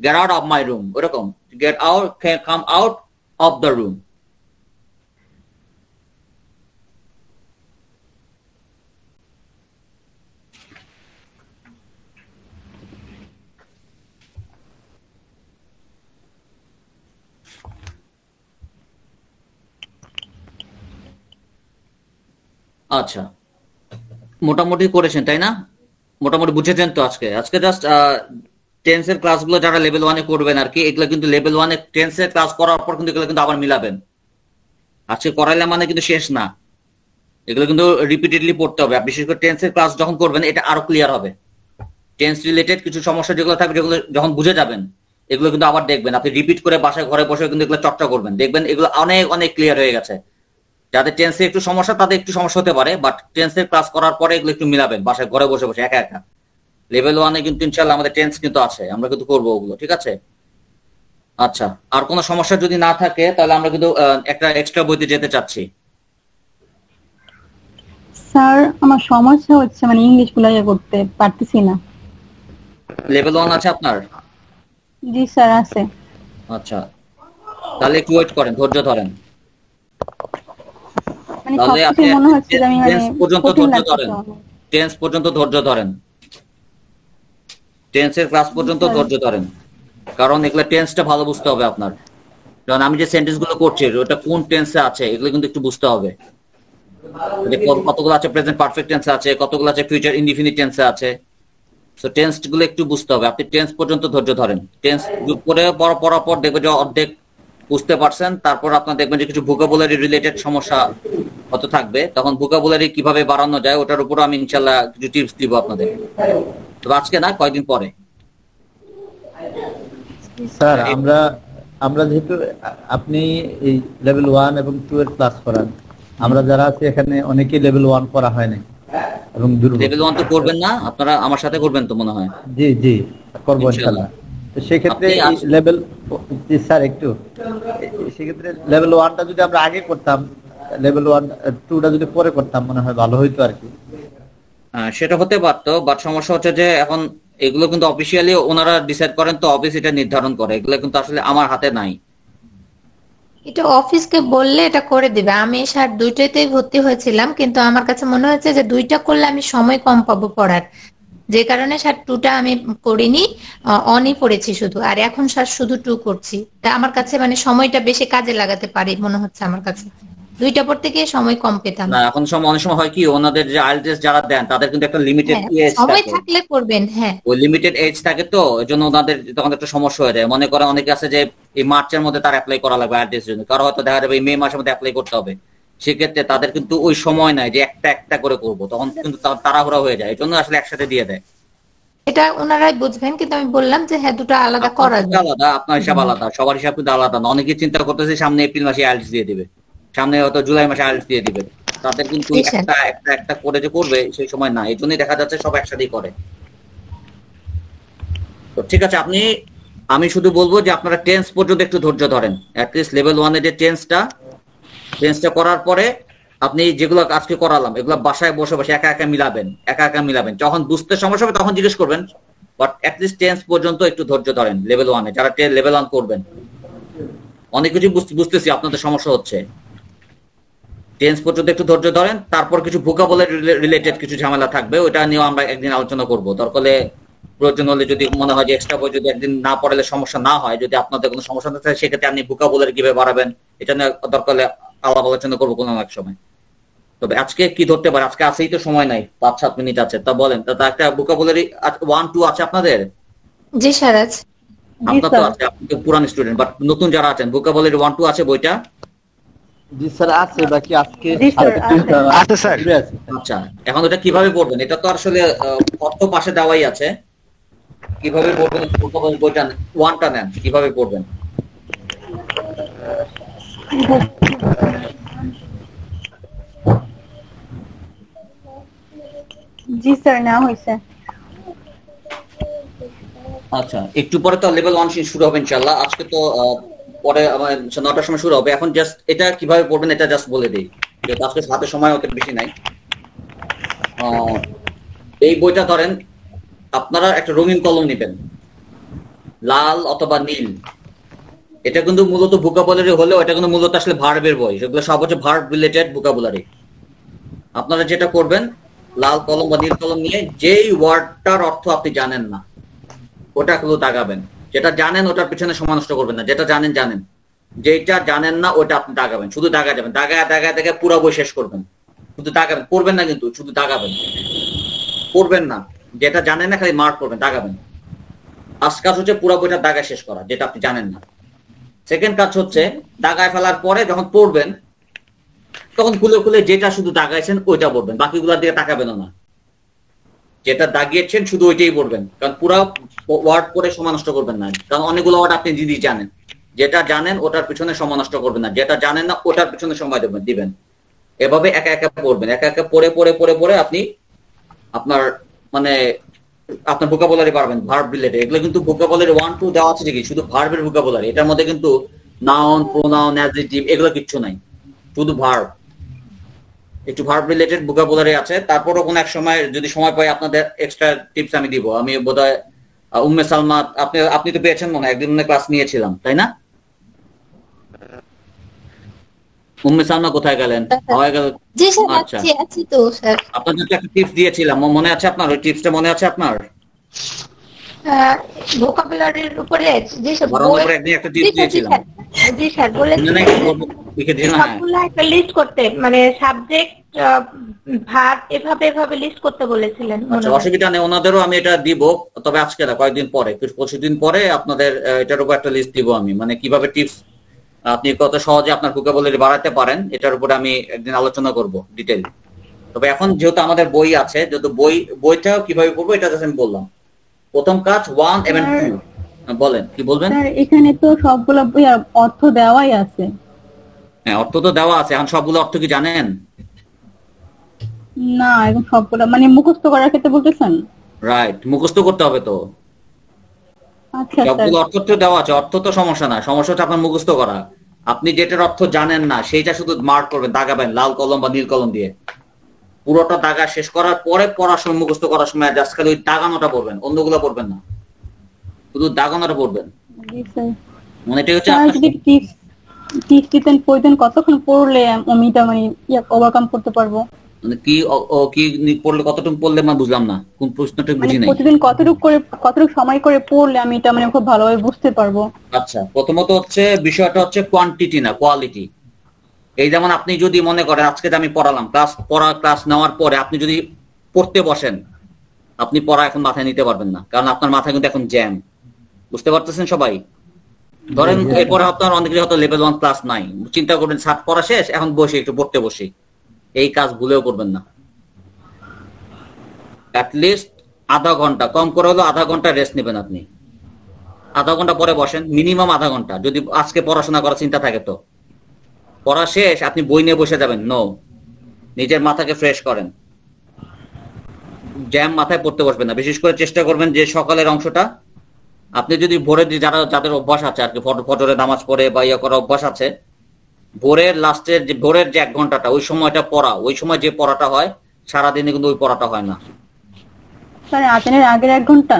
get out of my room, ওরকম get out, come out of the room. আচ্ছা, মোটামুটি করেছেন তাই না? মোটামুটি বুঝেছেন তো? আজকে জাস্ট টেন্সের ক্লাসগুলো যারা লেভেল 1-এ করবেন আর কি, এগুলো কিন্তু লেভেল 1-এ টেন্সের ক্লাস করার পর কিন্তু এগুলো কিন্তু আবার মিলাবেন। আজকে করাইলে মানে কিন্তু শেষ না, এগুলো কিন্তু রিপিটেডলি পড়তে হবে। বিশেষ করে টেন্সের ক্লাস যখন করবেন এটা আরো ক্লিয়ার হবে। টেন্স রিলেটেড কিছু সমস্যা যেগুলো থাকবে, যেগুলো যখন বুঝে যাবেন এগুলো কিন্তু আবার দেখবেন, আপনি রিপিট করে বাসায় ঘরে বসে কিন্তু এগুলো চর্চা করবেন, দেখবেন এগুলো অনেক অনেক ক্লিয়ার হয়ে গেছে। যাদের টেন্সে একটু সমস্যা তাদের একটু সমস্যা হতে পারে, বাট টেন্সের ক্লাস করার পরে এগুলো একটু মিলাবেন বাসায় ঘরে বসে বসে একা একা। লেভেল 1-এ কিন্তু ইনশাআল্লাহ আমাদের টেন্স কিন্তু আছে, আমরা কিন্তু করবো ওগুলো, ঠিক আছে? আচ্ছা, আর কোনো সমস্যা যদি না থাকে তাহলে আমরা কিন্তু একটা এক্সট্রা বইতে যেতে চাচ্ছি। স্যার আমার সমস্যা হচ্ছে মানে ইংলিশ গুলো করতে পারতেছি না। লেভেল 1 আছে আপনার? জি স্যার আছে। আচ্ছা, তাহলে একটু ওয়েট করেন, ধৈর্য ধরেন। মানে তাহলে সবকিছু আপনি মনে হচ্ছে যে আমি মানে টেন্স পর্যন্ত কঠিন ধৈর্য লাগতেছে ধরেন, আমার। টেন্স পর্যন্ত ধৈর্য ধরেন, টেন্সের ক্লাস পর্যন্ত ধৈর্য ধরেন, কারণ এগুলো টেন্সটা ভালো বুঝতে হবে আপনার। কারণ আমি যে সেন্টেন্স গুলো করছি ওটা কোন টেন্সে আছে এগুলো কিন্তু একটু বুঝতে হবে। কতগুলো আছে প্রেজেন্ট পারফেক্ট টেন্সে আছে, কতগুলো আছে ফিউচার ইনডিফিনিট টেন্সে আছে। সো টেন্স গুলো একটু বুঝতে হবে। আপনি টেন্স পর্যন্ত ধৈর্য ধরেন, টেন্স করে পড়ার পর দেখবেন যে অর্ধেক বুঝতে পারছেন, তারপর আপনার দেখবেন যে কিছু ভোকাবুলারি রিলেটেড সমস্যা হত থাকবে, তখন ভোকাবুলারি কিভাবে বাড়ানো যায় ওটার উপর আমি ইনশাল্লাহ কিছু টিপস দিব আপনাদের। তবে আজকে না, কয়েকদিন পরে। স্যার আমরা যেহেতু আপনি এই লেভেল 1 এবং 2 এর ক্লাস করান, আমরা যারা আছি এখানে অনেকেই লেভেল 1 করা হয় নাই এবং লেভেল 1 তো করবেন না আপনারা, আমার সাথে করবেন তো মনে হয়? জি জি করব ইনশাআল্লাহ। তো সেক্ষেত্রে লেভেল, জি স্যার একটু সেক্ষেত্রে লেভেল 1টা যদি আমরা আগে করতাম, লেভেল 2টা যদি পরে করতাম মনে হয় ভালো হইতো আর কি। সেটা হতে পারতো, বাট সমস্যা হচ্ছে যে এখন এগুলো কিন্তু অফিসিয়ালি ওনারা ডিসাইড করেন, তো অফিস এটা নির্ধারণ করে, এগুলো কিন্তু আসলে আমার হাতে নাই। এটা অফিসকে বললে এটা করে দিবে। আমি স্যার দুইটাতেই ভর্তি হয়েছিলাম, কিন্তু আমার কাছে মনে হচ্ছে যে দুইটা করলে আমি সময় কম পাবো পড়ার, যে কারণে স্যার 2টা আমি করিনি, অনই পড়েছি শুধু। আর এখন স্যার শুধু 2 করছি, তা আমার কাছে মানে সময়টা বেশি কাজে লাগাতে পারি মনে হচ্ছে আমার কাছে। 2টা পড়তে গিয়ে সময় কম পেতাম। না, এখন অনেক সময় হয় কি, ওনাদের যে আইএলটিএস যারা দেন তাদের কিন্তু একটা লিমিটেড এজ সময় থাকে, থাকলে করবেন। হ্যাঁ, ওই লিমিটেড এজ থাকে, তো এজন্য ওনাদের তখন একটা সমস্যা হয়ে যায়। মনে করেন অনেকে আছে যে এই মার্চের মধ্যে তার অ্যাপ্লাই করা লাগবে আইএলটিএস জন্য, কারো হয়তো দেখা যাবে এই মে মাসের মধ্যে অ্যাপ্লাই করতে হবে, সেক্ষেত্রে তাদের কিন্তু ওই সময় নাই যে একটা একটা করে করবো, তখন কিন্তু তাড়াহুড়া হয়ে যায়, এই জন্য আসলে একসাথে দিয়ে দেয়। এটা ওনারাই বুঝবেন, কিন্তু আমি বললাম যে হ্যাঁ 2টা আলাদা করা যায়। আলাদা, আপনার হিসাব আলাদা, সবার হিসাব কিন্তু আলাদা না। অনেকে চিন্তা করতেছে সামনে এপ্রিল মাসে আইএলটিএস দিয়ে দিবে, সামনে হয়তো জুলাই মাসে আইএলটিএস দিয়ে দিবে, তাদের কিন্তু একটা করে যে করবে সেই সময় না, এই জন্যই দেখা যাচ্ছে সব একসাথেই করে। তো ঠিক আছে, আমি শুধু বলবো যে আপনারা টেন্স পর্যন্ত একটু ধৈর্য ধরেন, অ্যাটলিস্ট লেভেল 1 এর যে টেন্সটা করার পরে আপনি যেগুলো আজকে করালাম এগুলো বাসায় বসে বসে একা একা মিলাবেন, যখন বুঝতে সমস্যা হবে তখন জিজ্ঞেস করবেন, বাট অ্যাটলিস্ট টেন্স পর্যন্ত একটু ধৈর্য ধরেন লেভেল 1 এ, যারা লেভেল 1 করবেন। অনেক কিছু বুঝতেছি আপনাদের সমস্যা হচ্ছে, টেন্স পর্যন্ত একটু ধৈর্য ধরেন, তারপর কিছু ভোকাবুলারি রিলেটেড কিছু ঝামেলা থাকবে, ওটা নিয়েও আমরা একদিন আলোচনা করবো। দরকার হলে প্রয়োজন হলে যদি মনে হয় যে এক্সট্রা বই যদি একদিন না পড়ালে সমস্যা না হয়, যদি আপনাদের কোনো সমস্যা না থাকে সেক্ষেত্রে আপনি ভোকাবুলারি কিভাবে বাড়াবেন এটা নিয়ে দরকার হলে আলাপ আলোচনা করবো কোনো এক সময়। তবে আজকে কি ধরতে পারে, আজকে আসেই তো সময় নাই, 5-7 মিনিট আছে, তা বলেন। তা একটা ভোকাবুলারি 1-2 আছে আপনাদের? জি স্যার আছে। আপনার তো আছে, আপনি তো পুরান স্টুডেন্ট, বাট নতুন যারা আছেন ভোকাবুলারি 1-2 আছে বইটা? জি স্যার আছে, বাকি আজকে আছে স্যার। আচ্ছা, এখন ওটা কিভাবে পড়বেন? এটা তো আসলে অর্থ পাশে দেওয়াই আছে, কিভাবে পড়বেন বইটা 1টা নেন, কিভাবে পড়বেন? জি স্যার নেওয়া হয়েছে। আচ্ছা, একটু পরে তো লেভেল 1 শুরু হবে ইনশাআল্লাহ। আজকে তো পরে 9টার সময় শুরু হবে। এখন জাস্ট এটা কিভাবে পড়বেন এটা জাস্ট বলে দেই, যেহেতু আজকে হাতে সময় অত বেশি নাই। এই বইটা ধরেন, আপনারা একটা রঙিন কলম নেবেন, লাল অথবা নীল, এটা কিন্তু মূলত ভোকাবুলারি হলেও এটা কিন্তু মূলত আসলে ভার্বের বই, সেগুলো সব হচ্ছে ভার্ব রিলেটেড ভোকাবুলারি। আপনারা যেটা করবেন, লাল কলম বা নীল কলম নিয়ে যেই ওয়ার্ডটার অর্থ আপনি জানেন না ওটা কিন্তু দাগাবেন। যেটা জানেন ওটার পিছনে সময় নষ্ট করবেন না, যেটা জানেন জানেন, যেটা জানেন না ওটা আপনি দাগাবেন, শুধু দাগা যাবেন, দাগা পুরো বই শেষ করবেন, শুধু দাগাবেন, পড়বেন না কিন্তু, শুধু দাগাবেন, পড়বেন না, যেটা জানেন না খালি মার্ক করবেন, দাগাবেন। ফার্স্ট কাজ হচ্ছে পুরো বইটা দাগা শেষ করা যেটা আপনি জানেন না। সেকেন্ড কাজ হচ্ছে দাগায় ফেলার পরে যখন পড়বেন তখন খুলে খুলে যেটা শুধু দাগাইছেন ওইটা পড়বেন, বাকিগুলোর দিকে তাকাবেন না, যেটা দাগিয়েছেন শুধু ওইটাই পড়বেন, কারণ পুরো ওয়ার্ড পড়ে সময় নষ্ট করবেন না, কারণ অনেকগুলো ওয়ার্ড আপনি যদি জানেন, যেটা জানেন ওটার পিছনে সময় নষ্ট করবেন না, যেটা জানেন না ওটার পিছনে সময় দিবেন। এভাবে একা একা পড়বেন, একা একা পড়ে পড়ে পড়ে পড়ে আপনি আপনার মানে আপনার ভোকাবুলারি পারবেন ভার্ব রিলেটেড। এগুলো কিন্তু ভোকাবুলারি 1 2 দেওয়া আছে ঠিকই, শুধু ভার্বের ভোকাবুলারি, এটার মধ্যে কিন্তু নাউন প্রোনাউন অ্যাডজেক্টিভ এগুলো কিচ্ছু নাই, শুধু ভার্ব, একটু ভার্ব রিলেটেড ভোকাবুলারি আছে। তারপরও কোনো এক সময় যদি সময় পাই আপনাদের এক্সট্রা টিপস আমি দিব। আমি বোধহয় উম্মে সালমা আপনি তো পেয়েছেন মনে হয়, একদিন ক্লাস নিয়েছিলাম তাই না? উম্মে সালমা কোথায় গেলেন? হয়ে গেল। জি স্যার, আচ্ছা, আছি তো স্যার। আপনাদের একটা টিপস দিয়েছিলাম, মনে আছে আপনার? ওই টিপসটা মনে আছে আপনার? ভোকাবুলারির উপরে জি স্যার, বরং উপরে একদিন একটা টিপস দিয়েছিলাম। জি স্যার বলেছেন সবগুলা একটা লিস্ট করতে, মানে সাবজেক্ট ভার্ব এভাবে লিস্ট করতে বলেছিলেন। আচ্ছা, অসুবিধা নেই, ওনাদেরও আমি এটা দিব, তবে আজকে না, কয়েকদিন পরে, কিছুদিন পরে আপনাদের এটার উপর একটা লিস্ট দিব আমি, মানে কিভাবে টিপস আপনি কত সহজে আপনার ভোকাবুলারি বাড়াতে পারেন এটার উপরে আমি একদিন আলোচনা করব ডিটেইল। তবে এখন যেহেতু আমাদের বই আছে, যেহেতু বইটা কিভাবে পড়বো এটা আমি বললাম। প্রথম কাজ 1 এবং 2, বলেন কি বলবেন? স্যার এখানে তো সবগুলো বইয়ের অর্থ দেওয়াই আছে। হ্যাঁ, অর্থ তো দেওয়া আছে, এখন সবগুলো অর্থ কি জানেন? না, এখন সবগুলো মানে মুখস্থ করার ক্ষেত্রে বলতেছেন? রাইট, মুখস্থ করতে হবে তো। আচ্ছা স্যার, সবগুলো অর্থ তো দেওয়া আছে, অর্থ তো সমস্যা না, সমস্যা হচ্ছে আপনার মুখস্থ করা। আপনি যেটার অর্থ জানেন না সেইটা শুধু মার্ক করবেন, দাগাবেন লাল কলম বা নীল কলম দিয়ে। পুরোটা দাগা শেষ করার পরে পড়ার সময়, মুখস্থ করার সময় জাস্ট খালি ওই দাগানোটা পড়বেন, অন্যগুলো পড়বেন না, শুধু দাগানোটা পড়বেন। জি স্যার। মানে এটা হচ্ছে স্যার যদি টিপস দিতেন কইতেন কতক্ষণ পড়লে আমি এটা মানে ওভারকাম করতে পারবো? মানে কি পড়লে, কতটুকু পড়লে মানে বুঝলাম না, কোন প্রশ্নটা বুঝি নাই। প্রতিদিন কতটুকু সময় করে পড়লে আমি এটা মানে খুব ভালোভাবে বুঝতে পারবো? আচ্ছা, প্রথমত হচ্ছে বিষয়টা হচ্ছে কোয়ান্টিটি না কোয়ালিটি। এই যেমন আপনি যদি মনে করেন আজকে আমি পড়ালাম, ক্লাস নেওয়ার পরে আপনি যদি পড়তে বসেন, আপনি পড়া এখন মাথায় নিতে পারবেন না, কারণ আপনার মাথায় কিন্তু এখন জ্যাম। বুঝতে পারতেছেন সবাই? ধরেন এরপরে আপনার অনেকের হয়তো লেভেল 1 ক্লাস নাই, চিন্তা করবেন ছাদ পড়া শেষ, এখন বসে একটু পড়তে বসি, এই কাজ ভুলেও করবেন না। অ্যাটলিস্ট আধা ঘন্টা, কম করে হলো আধা ঘন্টা রেস্ট নেবেন আপনি। আধা ঘন্টা পরে বসেন, মিনিমাম আধা ঘন্টা, যদি আজকে পড়াশোনা করার চিন্তা থাকে তো। পড়া শেষ আপনি বই নিয়ে বসে যাবেন, নো, নিজের মাথাকে ফ্রেশ করেন, জ্যাম মাথায় পড়তে বসবেন না। বিশেষ করে চেষ্টা করবেন যে সকালের অংশটা, আপনি যদি ভোরে যাদের অভ্যাস আছে আর কি, ফজরে নামাজ পড়ে বা ইয়ে করার অভ্যাস আছে, ভোরের লাস্টের যে ভোরের যে 1 ঘন্টাটা ওই সময়টা পড়া, ওই সময় যে পড়াটা হয় সারাদিনে কিন্তু ওই পড়াটা হয় না। স্যার আজানের আগের 1 ঘন্টা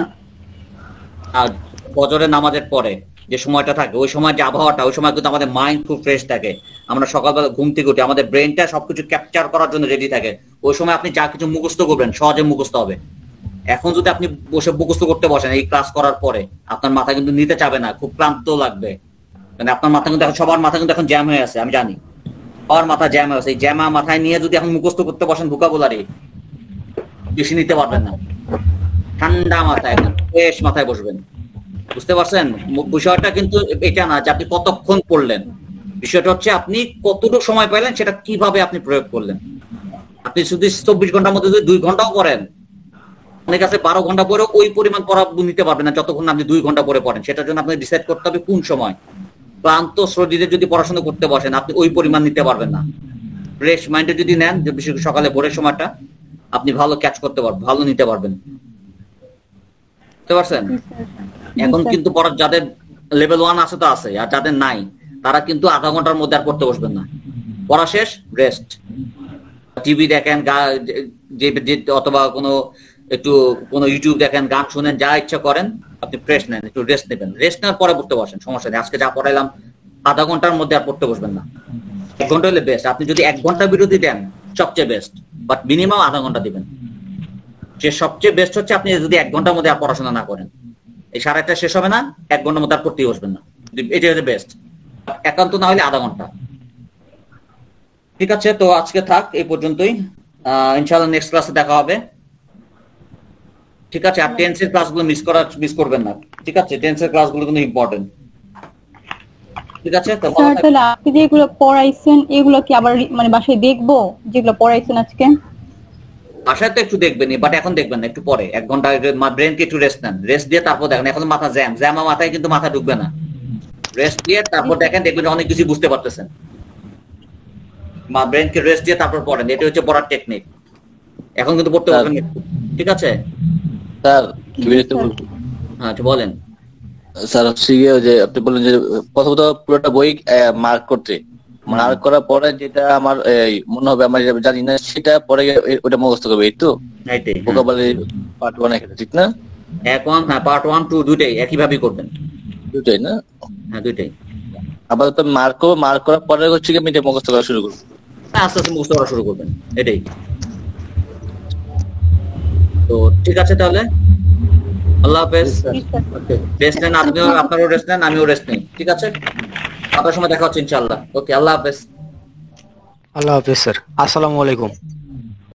আর ফজরের নামাজের পরে যে সময়টা থাকে, ওই সময় যে আবহাওয়াটা, ওই সময় কিন্তু আমাদের মাইন্ড খুব ফ্রেশ থাকে, আমরা সকালবেলা ঘুম থেকে উঠে আমাদের ব্রেনটা সবকিছু ক্যাপচার করার জন্য রেডি থাকে। ওই সময় আপনি যা কিছু মুখস্থ করবেন সহজে মুখস্থ হবে। এখন যদি আপনি বসে মুখস্থ করতে বসেন এই ক্লাস করার পরে, আপনার মাথা কিন্তু নিতে চাবে না, খুব ক্লান্ত লাগবে, মানে আপনার মাথা কিন্তু এখন, সবার মাথা কিন্তু এখন জ্যাম হয়ে আছে, আমি জানি সবার মাথা জ্যাম হয়ে আছে। এই জ্যামা মাথায় নিয়ে যদি এখন মুখস্থ করতে বসেন ভোকাবুলারি, বেশি নিতে পারবেন না। ঠান্ডা মাথায়, একদম ফ্রেশ মাথায় বসবেন। বুঝতে পারছেন? বিষয়টা কিন্তু এটা না যে আপনি কতক্ষণ পড়লেন, বিষয়টা হচ্ছে আপনি কতটুকু সময় পাইলেন, সেটা কিভাবে আপনি প্রয়োগ করলেন। আপনি শুধু 24 ঘন্টার মধ্যে যদি 2 ঘন্টাও পড়েন, অনেক কাছে 12 ঘন্টা পরে ওই পরিমাণ পড়া নিতে পারবেন না যতক্ষণ আপনি 2 ঘন্টা পরে পড়েন। সেটার জন্য আপনি ডিসাইড করতে হবে কোন সময়। ক্লান্ত শরীরে যদি পড়াশোনা করতে বসেন আপনি ওই পরিমাণ নিতে পারবেন না। ফ্রেশ মাইন্ডে যদি নেন, যে বিশেষ করে সকালে ভোরের সময়টা, আপনি ভালো ক্যাচ করতে পারবেন, ভালো নিতে পারবেন। বুঝতে পারছেন? এখন কিন্তু পড়ার যাদের লেভেল 1 আছে তো আছে, আর যাদের নাই তারা কিন্তু আধা ঘন্টার মধ্যে আর পড়তে বসবেন না। পড়া শেষ, রেস্ট, টিভি দেখেন, অথবা কোনো একটু কোনো ইউটিউব দেখেন, গান শুনেন, যা ইচ্ছা করেন, আপনি ফ্রেশ নেন, একটু রেস্ট নেবেন, রেস্ট নেওয়ার পরে পড়তে বসেন, সমস্যা নেই। আজকে যা পড়াইলাম আধা ঘন্টার মধ্যে আর পড়তে বসবেন না, 1 ঘন্টা হলে বেস্ট। আপনি যদি 1 ঘন্টা বিরতি দেন সবচেয়ে বেস্ট, বাট মিনিমাম আধা ঘন্টা দিবেন। যে সবচেয়ে বেস্ট হচ্ছে আপনি যদি 1 ঘন্টার মধ্যে আর পড়াশোনা না করেন, এই 8:30 শেষ হবে না, 1 ঘন্টার মধ্যে আর পড়তেই বসবেন না, এটা হচ্ছে বেস্ট। একান্ত না হলে আধা ঘন্টা। ঠিক আছে, তো আজকে থাক এই পর্যন্তই, ইনশাআল্লাহ নেক্সট ক্লাসে দেখা হবে। ঠিক আছে, আর টেন্সের ক্লাসগুলো মিস করবেন না। ঠিক আছে, টেন্সের ক্লাসগুলো কিন্তু ইম্পর্টেন্ট। ঠিক আছে, তো স্যার তাহলে আপনি যেগুলো পড়াইছেন এগুলো কি আবার মানে বাসায় দেখবো, যেগুলো পড়াইছেন আজকে? বাসায় তো একটু দেখবেনই, বাট এখন দেখবেন না, একটু পরে 1 ঘন্টা ব্রেনকে একটু রেস্ট নেন, রেস্ট দিয়ে তারপর দেখেন। এখন মাথা জ্যামা মাথায় কিন্তু মাথা ঢুকবে না, রেস্ট দিয়ে তারপর দেখেন, দেখবেন অনেক কিছু বুঝতে পারতেছেন। ব্রেনকে রেস্ট দিয়ে তারপর পড়েন, এটা হচ্ছে পড়ার টেকনিক। এখন কিন্তু পড়তে পারবেন না। ঠিক আছে স্যার, হ্যাঁ বলেন। স্যার হচ্ছে যে আপনি বললেন যে প্রথমত পুরোটা বই মার্ক করতে, মার্ক করার পরে যেটা আমার মনে হবে আমার জানি না সেটা পরে ওটা মুখস্থ করবে, এই তো ভোকাবুলারি পার্ট 1 এখানে, ঠিক না? এখন হ্যাঁ, পার্ট 1 2 দুটেই একই ভাবেই করবেন। দুটাই না? হ্যাঁ দুইটাই। আবার তো মার্ক করার পরে হচ্ছে কি আমি এটা মুখস্থ করা শুরু করব, আস্তে আস্তে মুখস্থ করা শুরু করবেন, এটাই। তো ঠিক আছে, তাহলে আল্লাহ হাফেজ। রেস্ট নেন, আপনারও রেস্ট নেন, আমিও রেস্ট নেই। ঠিক আছে, আপনার সময় দেখা হচ্ছে ইনশাআল্লাহ। ওকে, আল্লাহ হাফেজ। আল্লাহ হাফেজ স্যার, আসসালামু আলাইকুম।